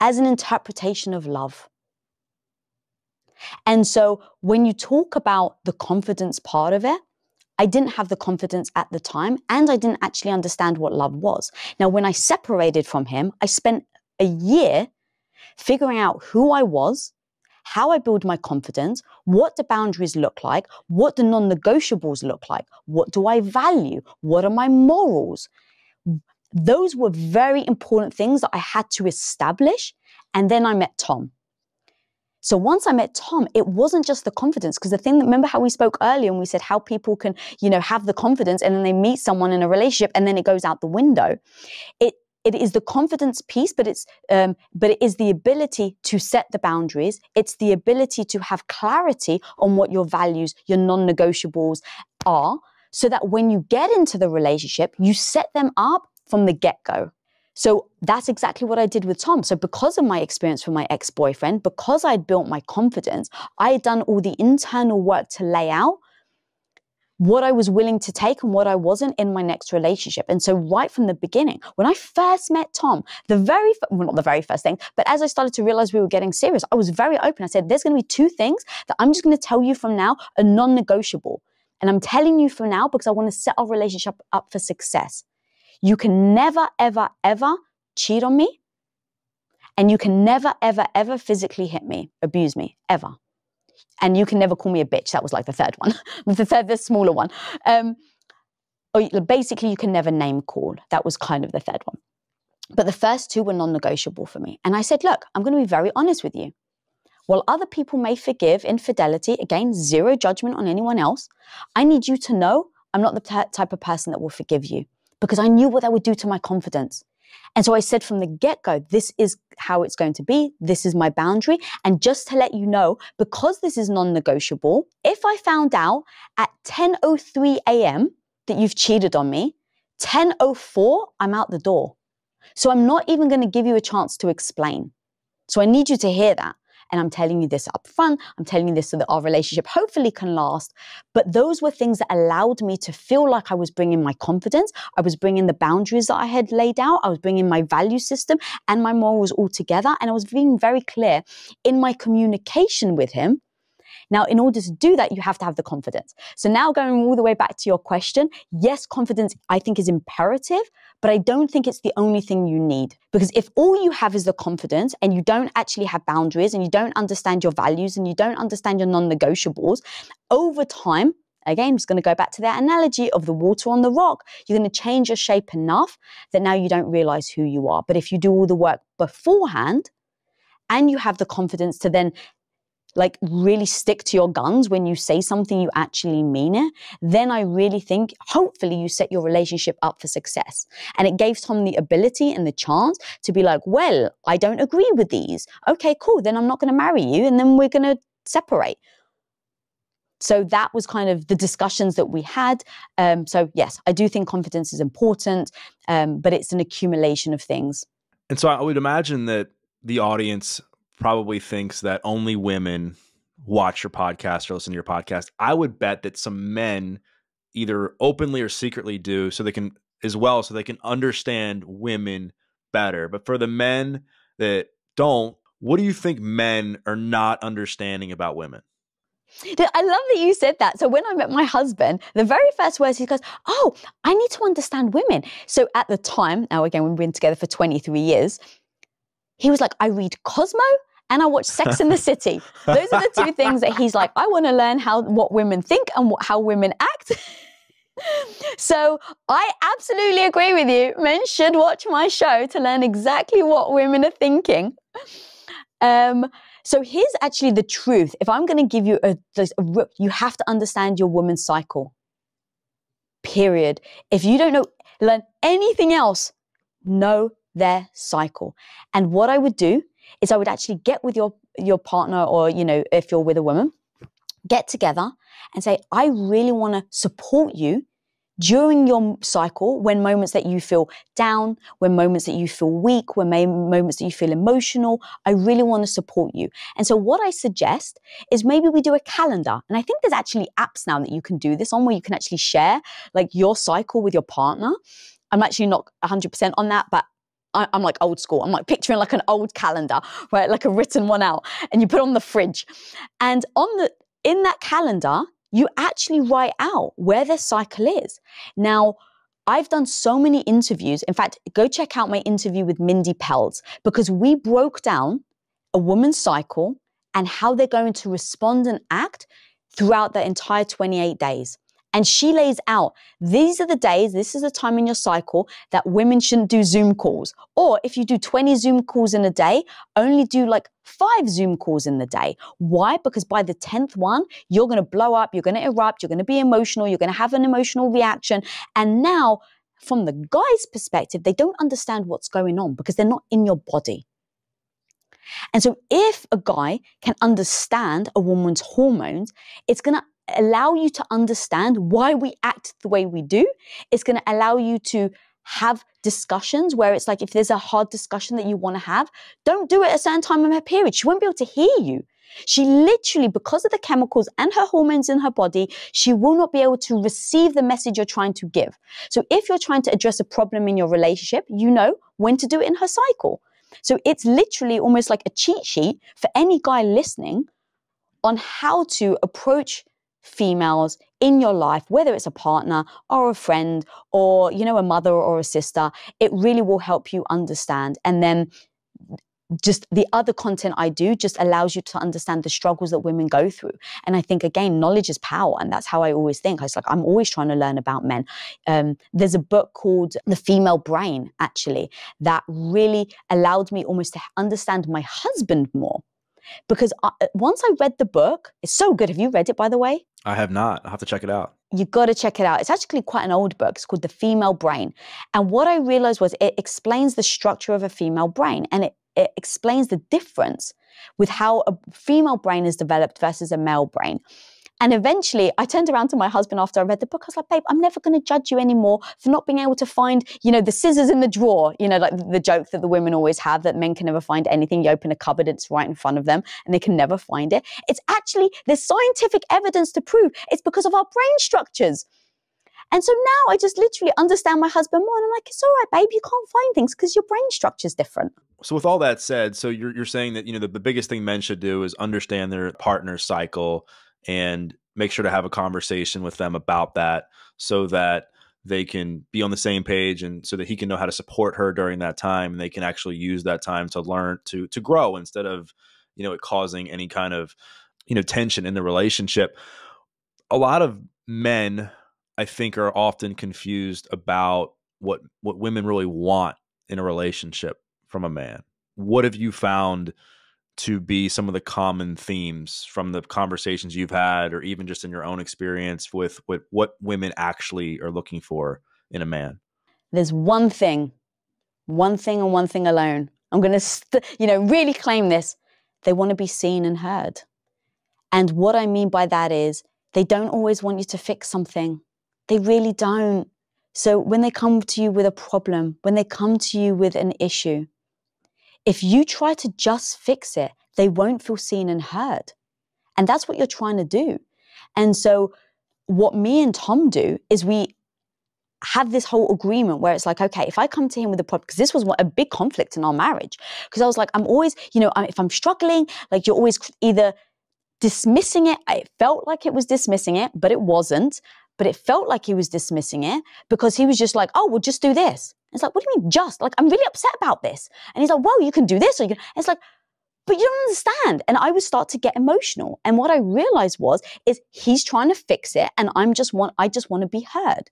as an interpretation of love. And so when you talk about the confidence part of it, I didn't have the confidence at the time, and I didn't actually understand what love was. Now, when I separated from him, I spent a year figuring out who I was, how I build my confidence, what the boundaries look like, what the non-negotiables look like, what do I value, what are my morals. Those were very important things that I had to establish, and then I met Tom. So once I met Tom, it wasn't just the confidence, because remember how we spoke earlier and we said how people can, have the confidence and then they meet someone in a relationship and then it goes out the window. it is the confidence piece, but it is the ability to set the boundaries. It's the ability to have clarity on what your values, your non-negotiables are, so that when you get into the relationship, you set them up from the get-go. So that's exactly what I did with Tom. So because of my experience with my ex-boyfriend, because I'd built my confidence, I had done all the internal work to lay out what I was willing to take and what I wasn't in my next relationship. And so right from the beginning, when I first met Tom, not the very first thing, but as I started to realize we were getting serious, I was very open. I said, there's going to be 2 things that I'm just going to tell you from now are non-negotiable. And I'm telling you from now because I want to set our relationship up for success. You can never, ever, ever cheat on me. And you can never, ever, ever physically hit me, abuse me, ever. And you can never call me a bitch. That was like the third one, the smaller one. Or basically, you can never name call. That was kind of the third one. But the first 2 were non-negotiable for me. And I said, look, I'm going to be very honest with you. While other people may forgive infidelity, again, zero judgment on anyone else, I need you to know I'm not the type of person that will forgive you, because I knew what that would do to my confidence. And so I said from the get-go, this is how it's going to be. This is my boundary. And just to let you know, because this is non-negotiable, if I found out at 10:03 a.m. that you've cheated on me, 10:04, I'm out the door. So I'm not even going to give you a chance to explain. So I need you to hear that. And I'm telling you this up front. I'm telling you this so that our relationship hopefully can last. But those were things that allowed me to feel like I was bringing my confidence. I was bringing the boundaries that I had laid out. I was bringing my value system and my morals all together. And I was being very clear in my communication with him. Now, in order to do that, you have to have the confidence. So now going all the way back to your question, yes, confidence, I think, is imperative, but I don't think it's the only thing you need. Because if all you have is the confidence and you don't actually have boundaries and you don't understand your values and you don't understand your non-negotiables, over time, again, I'm just going to go back to that analogy of the water on the rock, you're going to change your shape enough that now you don't realize who you are. But if you do all the work beforehand and you have the confidence to then really stick to your guns when you say something, you actually mean it, then I really think, hopefully, you set your relationship up for success. And it gave Tom the ability and the chance to be like, well, I don't agree with these. Okay, cool. Then I'm not going to marry you. And then we're going to separate. So that was kind of the discussions that we had. So yes, I do think confidence is important, but it's an accumulation of things. And so I would imagine that the audience probably thinks that only women watch your podcast or listen to your podcast. I would bet that some men either openly or secretly do so they can understand women better. But for the men that don't, what do you think men are not understanding about women? I love that you said that. So when I met my husband, the very first words he goes, oh, I need to understand women. So at the time, now again, we've been together for 23 years, he was like, I read Cosmo and I watch Sex and the City. Those are the 2 things that he's like, I want to learn what women think and how women act. So I absolutely agree with you. Men should watch my show to learn exactly what women are thinking. So here's actually the truth. If I'm going to give you you have to understand your woman's cycle. Period. If you don't learn anything else, know their cycle. And what I would do is I would actually get with your partner, or, if you're with a woman, get together and say, I really want to support you during your cycle, when moments that you feel down, when moments that you feel weak, when moments that you feel emotional, I really want to support you. And so what I suggest is maybe we do a calendar. And I think there's actually apps now that you can do this on, where you can actually share your cycle with your partner. I'm actually not 100% on that, but I'm like old school. I'm like picturing an old calendar, right? Like a written one out, and you put on the fridge. And in that calendar, you actually write out where their cycle is. Now, I've done so many interviews. In fact, go check out my interview with Mindy Pelz, because we broke down a woman's cycle and how they're going to respond and act throughout the entire 28 days. And she lays out, these are the days, this is the time in your cycle that women shouldn't do Zoom calls. Or if you do 20 Zoom calls in a day, only do 5 Zoom calls in the day. Why? Because by the 10th one, you're going to blow up, you're going to erupt, you're going to be emotional, you're going to have an emotional reaction. And now, from the guy's perspective, they don't understand what's going on because they're not in your body. And so if a guy can understand a woman's hormones, it's going to allow you to understand why we act the way we do. It's going to allow you to have discussions where it's like, if there's a hard discussion that you want to have, don't do it at a certain time of her period. She won't be able to hear you. She literally, because of the chemicals and her hormones in her body, she will not be able to receive the message you're trying to give. So if you're trying to address a problem in your relationship, you know when to do it in her cycle. So it's literally almost like a cheat sheet for any guy listening on how to approach females in your life, whether it's a partner or a friend or, you know, a mother or a sister. It really will help you understand. And then just the other content I do just allows you to understand the struggles that women go through. And I think, again, knowledge is power. And that's how I always think. I was like, I'm always trying to learn about men. There's a book called The Female Brain, actually, that really allowed me almost to understand my husband more. Because once I read the book, it's so good. Have you read it, by the way? I have not. I'll have to check it out. You got to check it out. It's actually quite an old book. It's called The Female Brain. And what I realized was it explains the structure of a female brain. And it explains the difference with how a female brain is developed versus a male brain. And eventually I turned around to my husband after I read the book. I was like, babe, I'm never going to judge you anymore for not being able to find, you know, the scissors in the drawer, you know, like the joke that the women always have that men can never find anything. You open a cupboard, it's right in front of them and they can never find it. It's actually, there's scientific evidence to prove it's because of our brain structures. And so now I just literally understand my husband more. And I'm like, it's all right, babe, you can't find things because your brain structure is different. So with all that said, so you're saying that, you know, the biggest thing men should do is understand their partner's cycle and make sure to have a conversation with them about that so that they can be on the same page and so that he can know how to support her during that time. And they can actually use that time to learn to grow instead of, you know, it causing any kind of, you know, tension in the relationship. A lot of men, I think, are often confused about what women really want in a relationship from a man. What have you found to be some of the common themes from the conversations you've had, or even just in your own experience with what women actually are looking for in a man? There's one thing and one thing alone. I'm going to, really claim this. They want to be seen and heard. And what I mean by that is they don't always want you to fix something. They really don't. So when they come to you with a problem, when they come to you with an issue, if you try to just fix it, they won't feel seen and heard. And that's what you're trying to do. And so what me and Tom do is we have this whole agreement where it's like, okay, if I come to him with a problem, because this was a big conflict in our marriage, because I was like, I'm always, if I'm struggling, like you're always either dismissing it. It felt like it was dismissing it, but it wasn't. But it felt like he was dismissing it because he was just like, oh, well, just do this. It's like, what do you mean just? Like, I'm really upset about this. And he's like, well, you can do this. Or you can. It's like, but you don't understand. And I would start to get emotional. And what I realized is he's trying to fix it. And I just want to be heard.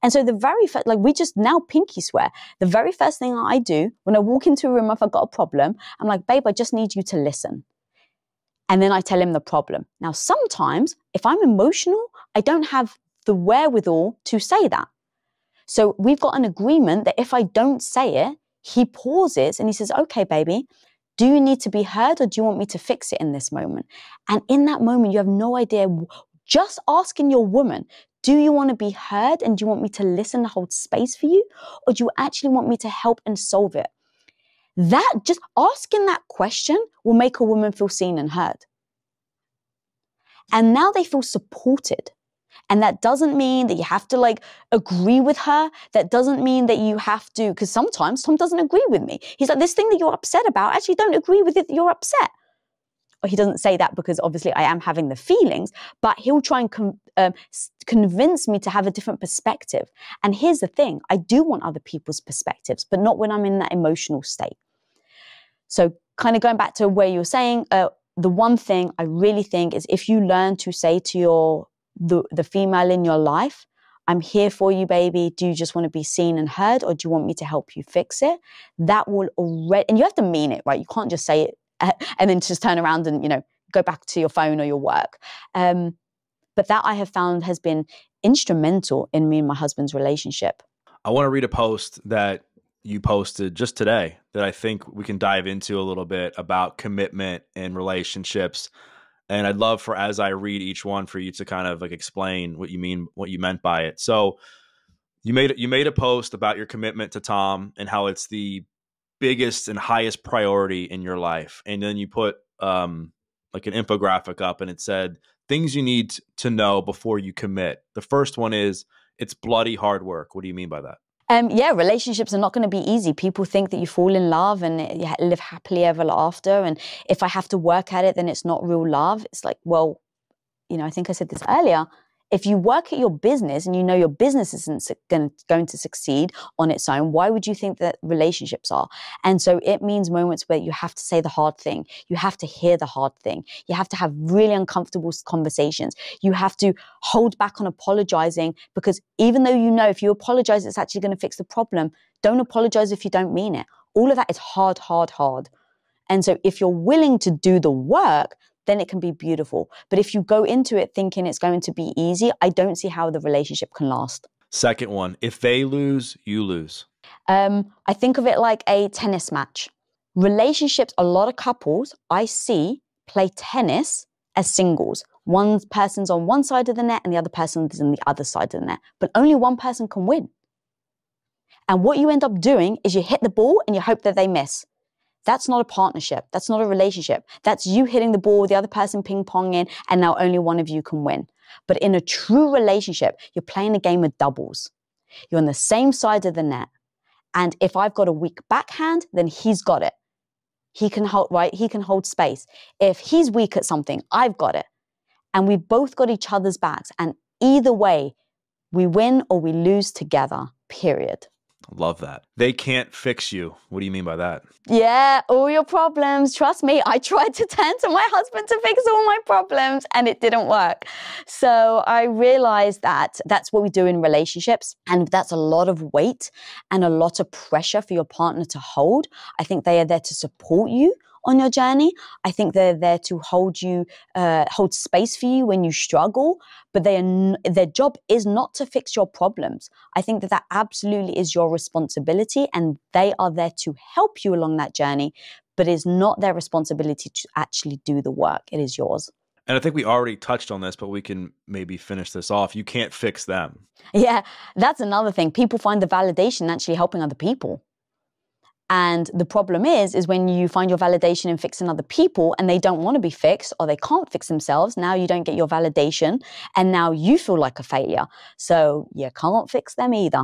And so the very first, like we just now pinky swear, the very first thing I do when I walk into a room, if I've got a problem, I'm like, babe, I just need you to listen. And then I tell him the problem. Now, sometimes if I'm emotional, I don't have the wherewithal to say that. So we've got an agreement that if I don't say it, he pauses and he says, okay, baby, do you need to be heard or do you want me to fix it in this moment? And in that moment, you have no idea. Just asking your woman, do you want to be heard and do you want me to listen and hold space for you? Or do you actually want me to help and solve it? That, just asking that question will make a woman feel seen and heard. And now they feel supported. And that doesn't mean that you have to agree with her. That doesn't mean that you have to, because sometimes Tom doesn't agree with me. He's like, this thing that you're upset about, I actually don't agree with it that you're upset. Or he doesn't say that because obviously I am having the feelings, but he'll try and convince me to have a different perspective. And here's the thing, I do want other people's perspectives, but not when I'm in that emotional state. So kind of going back to where you were saying, the one thing I really think is if you learn to say to the female in your life, I'm here for you, baby. Do you just want to be seen and heard or do you want me to help you fix it? That will already, and you have to mean it, right? You can't just say it and then just turn around and, go back to your phone or your work. But that I have found has been instrumental in me and my husband's relationship. I want to read a post that you posted just today that I think we can dive into a little bit about commitment and relationships. And I'd love for, as I read each one, for you to kind of like explain what you mean, what you meant by it. So you made a post about your commitment to Tom and how it's the biggest and highest priority in your life. And then you put like an infographic up and it said things you need to know before you commit. The first one is it's bloody hard work. What do you mean by that? Yeah, relationships are not going to be easy. People think that you fall in love and you live happily ever after. And if I have to work at it, then it's not real love. It's like, well, I think I said this earlier. If you work at your business and you know your business isn't going to succeed on its own, why would you think that relationships are? And so it means moments where you have to say the hard thing. You have to hear the hard thing. You have to have really uncomfortable conversations. You have to hold back on apologizing, because even though you know if you apologize, it's actually going to fix the problem, don't apologize if you don't mean it. All of that is hard, hard, hard. And so if you're willing to do the work, then it can be beautiful. But if you go into it thinking it's going to be easy, I don't see how the relationship can last. Second one, if they lose, you lose. I think of it like a tennis match. Relationships, a lot of couples I see play tennis as singles. One person's on one side of the net and the other person's on the other side of the net. But only one person can win. And what you end up doing is you hit the ball and you hope that they miss. That's not a partnership. That's not a relationship. That's you hitting the ball, the other person ping-ponging, and now only one of you can win. But in a true relationship, you're playing a game of doubles. You're on the same side of the net. And if I've got a weak backhand, then he's got it. He can hold, right? He can hold space. If he's weak at something, I've got it. And we've both got each other's backs. And either way, we win or we lose together, period. Love that. They can't fix you. What do you mean by that? Yeah, all your problems. Trust me, I tried to turn to my husband to fix all my problems and it didn't work. So I realized that that's what we do in relationships. And that's a lot of weight and a lot of pressure for your partner to hold. I think they are there to support you on your journey. I think they're there to hold space for you when you struggle, but their job is not to fix your problems. I think that absolutely is your responsibility, and they are there to help you along that journey, but it's not their responsibility to actually do the work. It is yours. And I think we already touched on this, but we can maybe finish this off. You can't fix them. Yeah, that's another thing. People find the validation actually helping other people. And the problem is when you find your validation in fixing other people and they don't want to be fixed or they can't fix themselves, now you don't get your validation and now you feel like a failure. So you can't fix them either.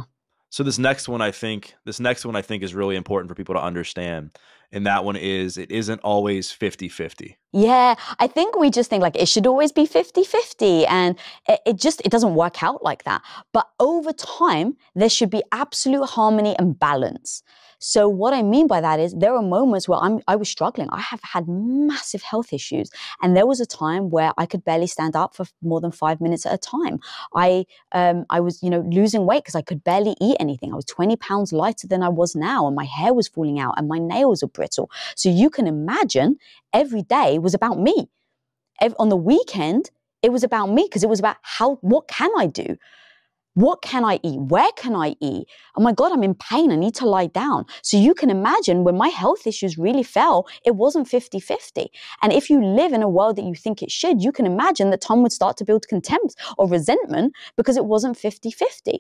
So this next one I think is really important for people to understand. And that one is, it isn't always 50-50. Yeah, I think we just think like it should always be 50-50, and it doesn't work out like that. But over time, there should be absolute harmony and balance. So what I mean by that is there are moments where I was struggling. I have had massive health issues. And there was a time where I could barely stand up for more than 5 minutes at a time. I was, losing weight because I could barely eat anything. I was 20 pounds lighter than I was now, and my hair was falling out and my nails were brittle. So you can imagine every day was about me. On the weekend, it was about me because it was about what can I do? What can I eat? Where can I eat? Oh my God, I'm in pain. I need to lie down. So you can imagine when my health issues really fell, it wasn't 50-50. And if you live in a world that you think it should, you can imagine that Tom would start to build contempt or resentment because it wasn't 50-50.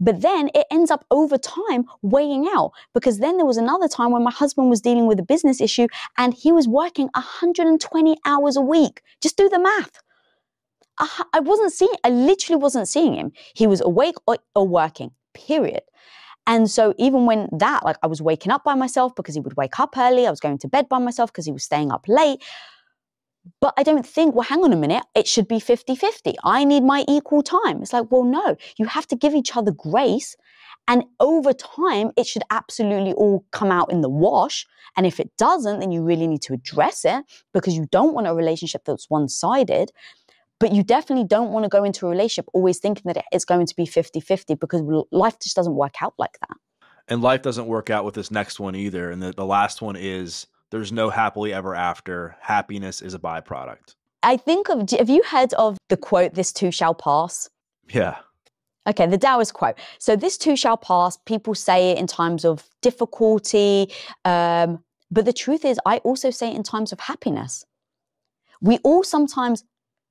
But then it ends up over time weighing out, because then there was another time when my husband was dealing with a business issue and he was working 120 hours a week. Just do the math. I literally wasn't seeing him. He was awake or working, period. And so even when I was waking up by myself because he would wake up early. I was going to bed by myself because he was staying up late. But I don't think, well, hang on a minute, it should be 50-50. I need my equal time. It's like, well, no, you have to give each other grace. And over time, it should absolutely all come out in the wash. And if it doesn't, then you really need to address it, because you don't want a relationship that's one-sided. But you definitely don't want to go into a relationship always thinking that it's going to be 50-50, because life just doesn't work out like that. And life doesn't work out with this next one either. And the last one is, there's no happily ever after. Happiness is a byproduct. Have you heard of the quote, "This too shall pass"? Yeah. Okay, the Taoist quote. So this too shall pass. People say it in times of difficulty. But the truth is, I also say it in times of happiness. We all sometimes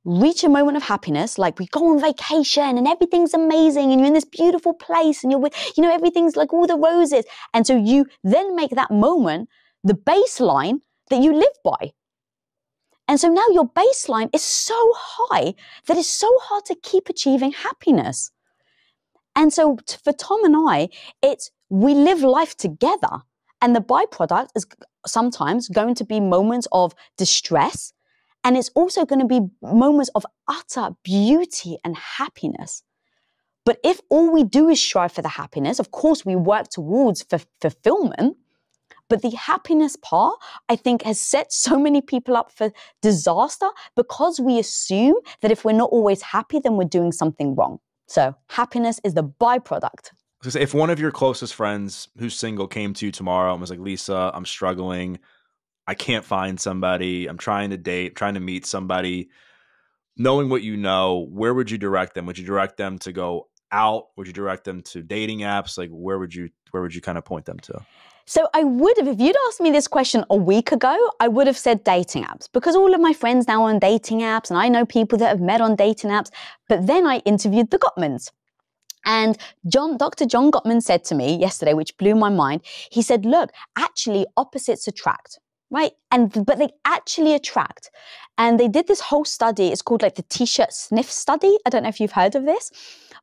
reach a moment of happiness, like we go on vacation and everything's amazing and you're in this beautiful place and you're with, everything's like all the roses. And so you then make that moment the baseline that you live by. And so now your baseline is so high that it's so hard to keep achieving happiness. And so for Tom and I, we live life together. And the byproduct is sometimes going to be moments of distress. And it's also going to be moments of utter beauty and happiness. But if all we do is strive for the happiness, of course we work towards fulfillment. But the happiness part, I think, has set so many people up for disaster because we assume that if we're not always happy, then we're doing something wrong. So happiness is the byproduct. If one of your closest friends who's single came to you tomorrow and was like, Lisa, I'm struggling. I can't find somebody. I'm trying to date, trying to meet somebody. Knowing what you know, where would you direct them? Would you direct them to go out? Would you direct them to dating apps? Like where would you kind of point them to? So I would have, if you'd asked me this question a week ago, I would have said dating apps because all of my friends now are on dating apps and I know people that have met on dating apps. But then I interviewed the Gottmans. And Dr. John Gottman said to me yesterday, which blew my mind, he said, look, actually opposites attract, right? But they actually attract. And they did this whole study. It's called like the t-shirt sniff study. I don't know if you've heard of this,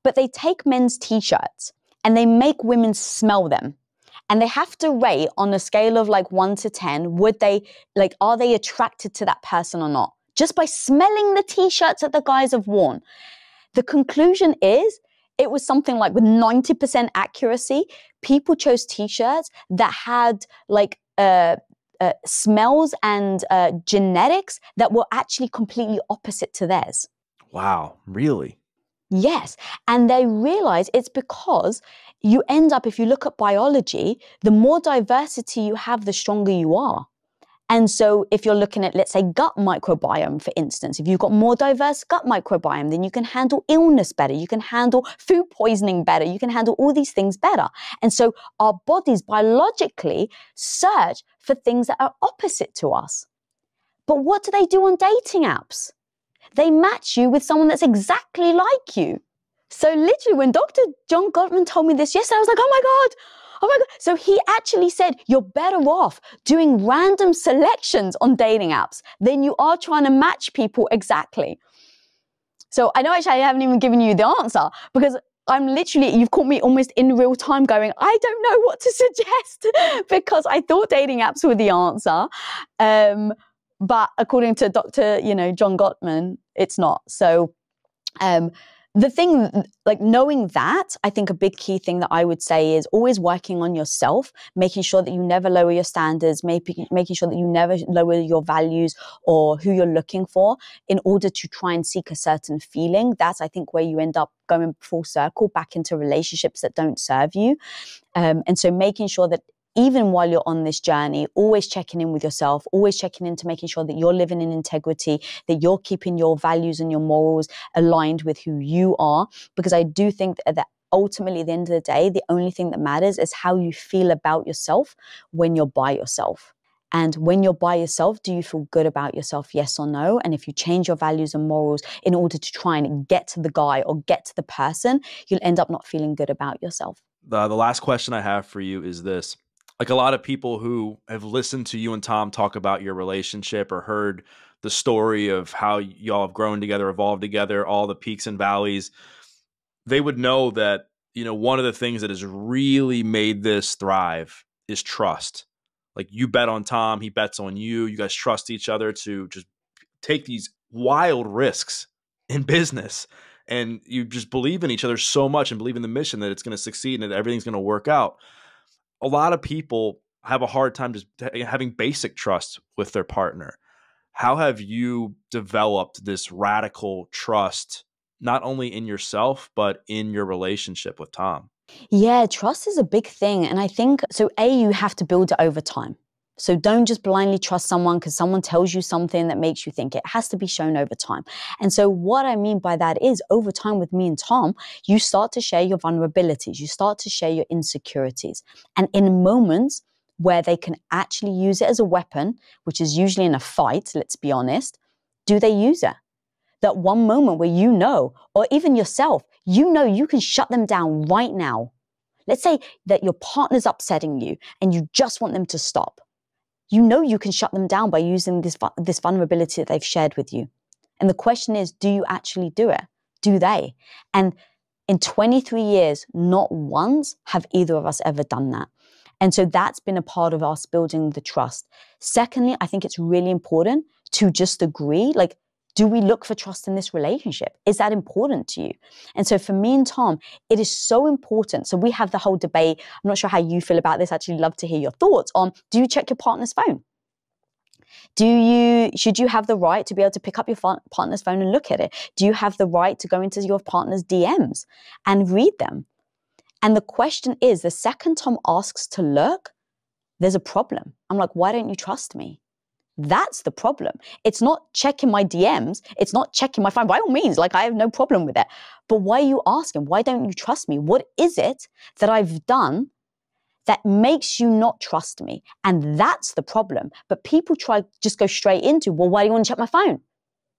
but they take men's t-shirts and they make women smell them. And they have to rate on a scale of like 1 to 10, are they attracted to that person or not? Just by smelling the t-shirts that the guys have worn. The conclusion is, it was something like with 90% accuracy, people chose t-shirts that had like smells and genetics that were actually completely opposite to theirs. Wow, really? Yes. And they realize it's because you end up, if you look at biology, the more diversity you have, the stronger you are. And so if you're looking at, let's say, gut microbiome, for instance, if you've got more diverse gut microbiome, then you can handle illness better. You can handle food poisoning better. You can handle all these things better. And so our bodies biologically search for things that are opposite to us. But what do they do on dating apps? They match you with someone that's exactly like you. So literally when Dr. John Gottman told me this yesterday, I was like, oh my God. So he actually said, you're better off doing random selections on dating apps than you are trying to match people exactly. So I know actually I haven't even given you the answer because you've caught me almost in real time going, I don't know what to suggest because I thought dating apps were the answer. But according to Dr. John Gottman, it's not. So the thing, like knowing that, I think a big key thing that I would say is always working on yourself, making sure that you never lower your standards, making sure that you never lower your values or who you're looking for in order to try and seek a certain feeling. That's, I think, where you end up going full circle back into relationships that don't serve you. And so making sure that even while you're on this journey, always checking in with yourself, always checking into making sure that you're living in integrity, that you're keeping your values and your morals aligned with who you are. Because I do think that ultimately, at the end of the day, the only thing that matters is how you feel about yourself when you're by yourself. And when you're by yourself, do you feel good about yourself, yes or no? And if you change your values and morals in order to try and get to the guy or get to the person, you'll end up not feeling good about yourself. The last question I have for you is this. Like a lot of people who have listened to you and Tom talk about your relationship or heard the story of how y'all have grown together, evolved together, all the peaks and valleys, they would know that, one of the things that has really made this thrive is trust. Like you bet on Tom, he bets on you. You guys trust each other to just take these wild risks in business. And you just believe in each other so much and believe in the mission that it's going to succeed and that everything's going to work out. A lot of people have a hard time just having basic trust with their partner. How have you developed this radical trust, not only in yourself, but in your relationship with Tom? Yeah, trust is a big thing. And I think, you have to build it over time. So don't just blindly trust someone because someone tells you something that makes you think. It has to be shown over time. And so what I mean by that is over time with me and Tom, you start to share your vulnerabilities. You start to share your insecurities. And in moments where they can actually use it as a weapon, which is usually in a fight, let's be honest, do they use it? That one moment where you know, or even yourself, you know you can shut them down right now. Let's say that your partner's upsetting you and you just want them to stop. You know you can shut them down by using this vulnerability that they've shared with you. And the question is, do you actually do it? Do they? And in 23 years, not once have either of us ever done that. And so that's been a part of us building the trust. Secondly, I think it's really important to just agree, like, do we look for trust in this relationship? Is that important to you? And so for me and Tom, it is so important. So we have the whole debate. I'm not sure how you feel about this. I'd actually love to hear your thoughts on, do you check your partner's phone? Should you have the right to be able to pick up your partner's phone and look at it? Do you have the right to go into your partner's DMs and read them? And the question is, the second Tom asks to look, there's a problem. I'm like, why don't you trust me? That's the problem. It's not checking my DMs. It's not checking my phone. By all means, like, I have no problem with it. But why are you asking? Why don't you trust me? What is it that I've done that makes you not trust me? And that's the problem. But people just go straight into, well, why do you want to check my phone?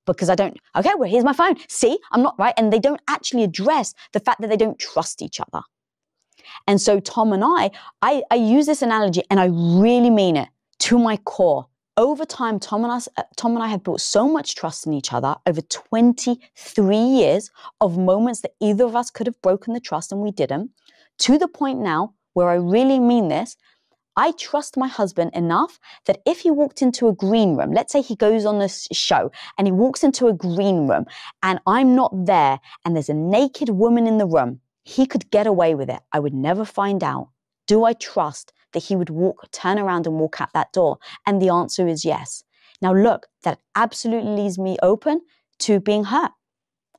Because I don't, okay, well, here's my phone. See, I'm not right. And they don't actually address the fact that they don't trust each other. And so Tom and I use this analogy and I really mean it to my core. Over time, Tom and I have built so much trust in each other over 23 years of moments that either of us could have broken the trust and we didn't, to the point now where I really mean this. I trust my husband enough that if he walked into a green room, let's say he goes on a show and he walks into a green room and I'm not there and there's a naked woman in the room, he could get away with it. I would never find out. Do I trust that he would turn around and walk out that door? And the answer is yes. Now look, that absolutely leaves me open to being hurt.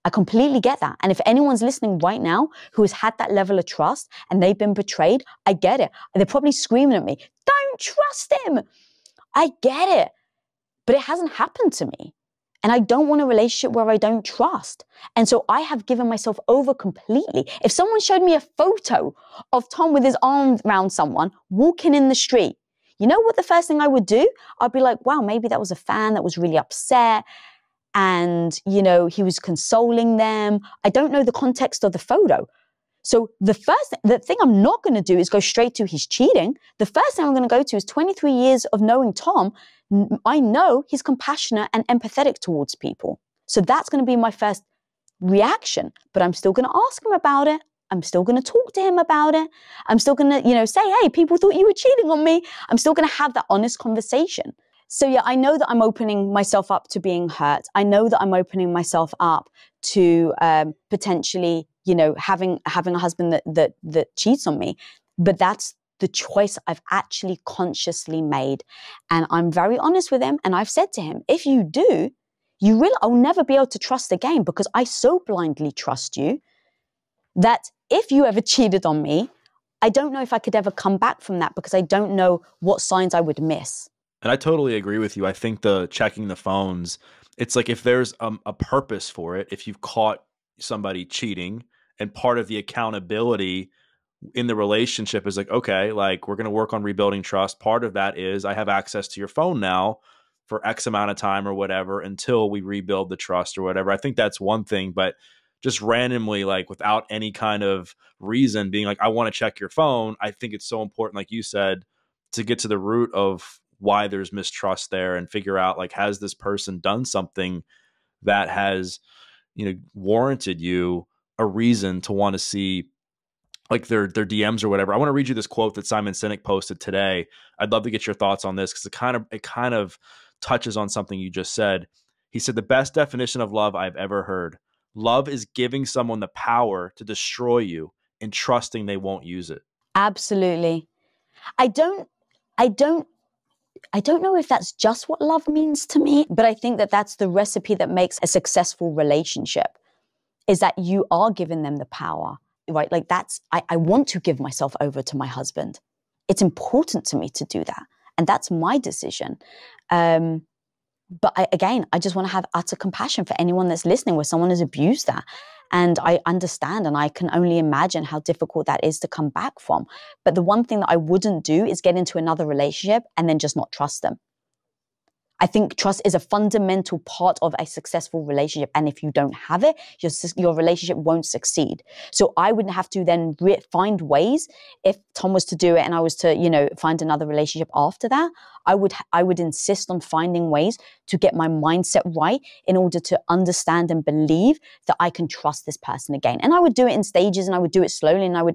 I completely get that. And if anyone's listening right now who has had that level of trust and they've been betrayed, I get it. They're probably screaming at me, don't trust him. I get it. But it hasn't happened to me. And I don't want a relationship where I don't trust. And so I have given myself over completely. If someone showed me a photo of Tom with his arm around someone walking in the street, you know what the first thing I would do? I'd be like, wow, maybe that was a fan that was really upset and, you know, he was consoling them. I don't know the context of the photo. So the thing I'm not going to do is go straight to he's cheating. The first thing I'm going to go to is 23 years of knowing Tom. I know he's compassionate and empathetic towards people. So that's going to be my first reaction, but I'm still going to ask him about it. I'm still going to talk to him about it. I'm still going to, say, hey, people thought you were cheating on me. I'm still going to have that honest conversation. So yeah, I know that I'm opening myself up to being hurt. I know that I'm opening myself up to potentially, having a husband that cheats on me. But that's the choice I've actually consciously made. And I'm very honest with him. And I've said to him, if you do, I'll never be able to trust again because I so blindly trust you that if you ever cheated on me, I don't know if I could ever come back from that because I don't know what signs I would miss. And I totally agree with you. I think the checking the phones, it's like if there's a purpose for it, if you've caught somebody cheating and part of the accountability in the relationship is like, okay, like we're going to work on rebuilding trust. Part of that is I have access to your phone now for X amount of time or whatever until we rebuild the trust or whatever. I think that's one thing, but just randomly, like without any kind of reason being like, I want to check your phone. I think it's so important, like you said, to get to the root of why there's mistrust there and figure out like, has this person done something that has, warranted you a reason to want to see like their DMs or whatever. I want to read you this quote that Simon Sinek posted today. I'd love to get your thoughts on this because it kind of touches on something you just said. He said, the best definition of love I've ever heard. Love is giving someone the power to destroy you and trusting they won't use it. Absolutely. I don't know if that's just what love means to me, but I think that that's the recipe that makes a successful relationship, is that you are giving them the power, right? Like I want to give myself over to my husband. It's important to me to do that. And that's my decision. But I just want to have utter compassion for anyone that's listening where someone has abused that. And I understand, and I can only imagine how difficult that is to come back from. But the one thing that I wouldn't do is get into another relationship and then just not trust them. I think trust is a fundamental part of a successful relationship. And if you don't have it, your relationship won't succeed. So I would have to then find ways, if Tom was to do it and I was to, find another relationship after that, I would insist on finding ways to get my mindset right in order to understand and believe that I can trust this person again. And I would do it in stages, and I would do it slowly, and I would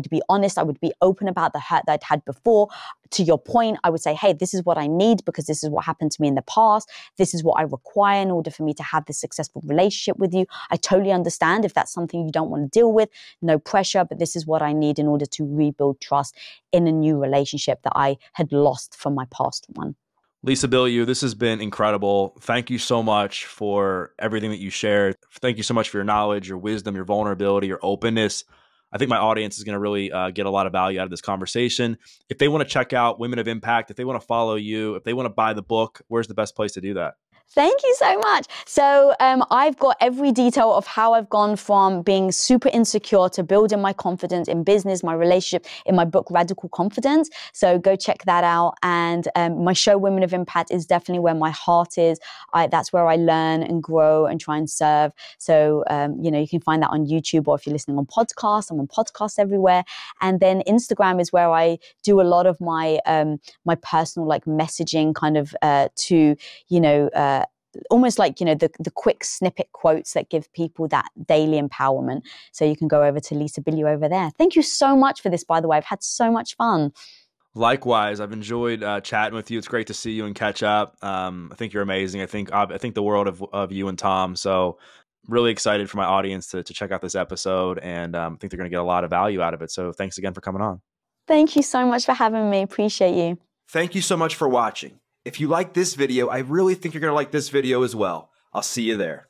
be honest, I would be open about the hurt that I'd had before. To your point, I would say, hey, this is what I need because this is what happened to me in the past. This is what I require in order for me to have this successful relationship with you. I totally understand if that's something you don't want to deal with, no pressure, but this is what I need in order to rebuild trust in a new relationship that I had lost from my past one. Lisa Bilyeu, this has been incredible. Thank you so much for everything that you shared. Thank you so much for your knowledge, your wisdom, your vulnerability, your openness. I think my audience is going to really get a lot of value out of this conversation. If they want to check out Women of Impact, if they want to follow you, if they want to buy the book, where's the best place to do that? Thank you so much. So I've got every detail of how I've gone from being super insecure to building my confidence in business, my relationship, in my book, Radical Confidence. So go check that out. And my show, Women of Impact, is definitely where my heart is. That's where I learn and grow and try and serve. So, you can find that on YouTube, or if you're listening on podcasts, I'm on podcasts everywhere. And then Instagram is where I do a lot of my my personal messaging kind of to, almost the quick snippet quotes that give people that daily empowerment. So you can go over to Lisa Bilyeu over there. Thank you so much for this, by the way. I've had so much fun. Likewise, I've enjoyed chatting with you. It's great to see you and catch up. I think you're amazing. I think the world of you and Tom. So really excited for my audience to check out this episode, and I think they're going to get a lot of value out of it. So thanks again for coming on. Thank you so much for having me. Appreciate you. Thank you so much for watching. If you like this video, I really think you're going to like this video as well. I'll see you there.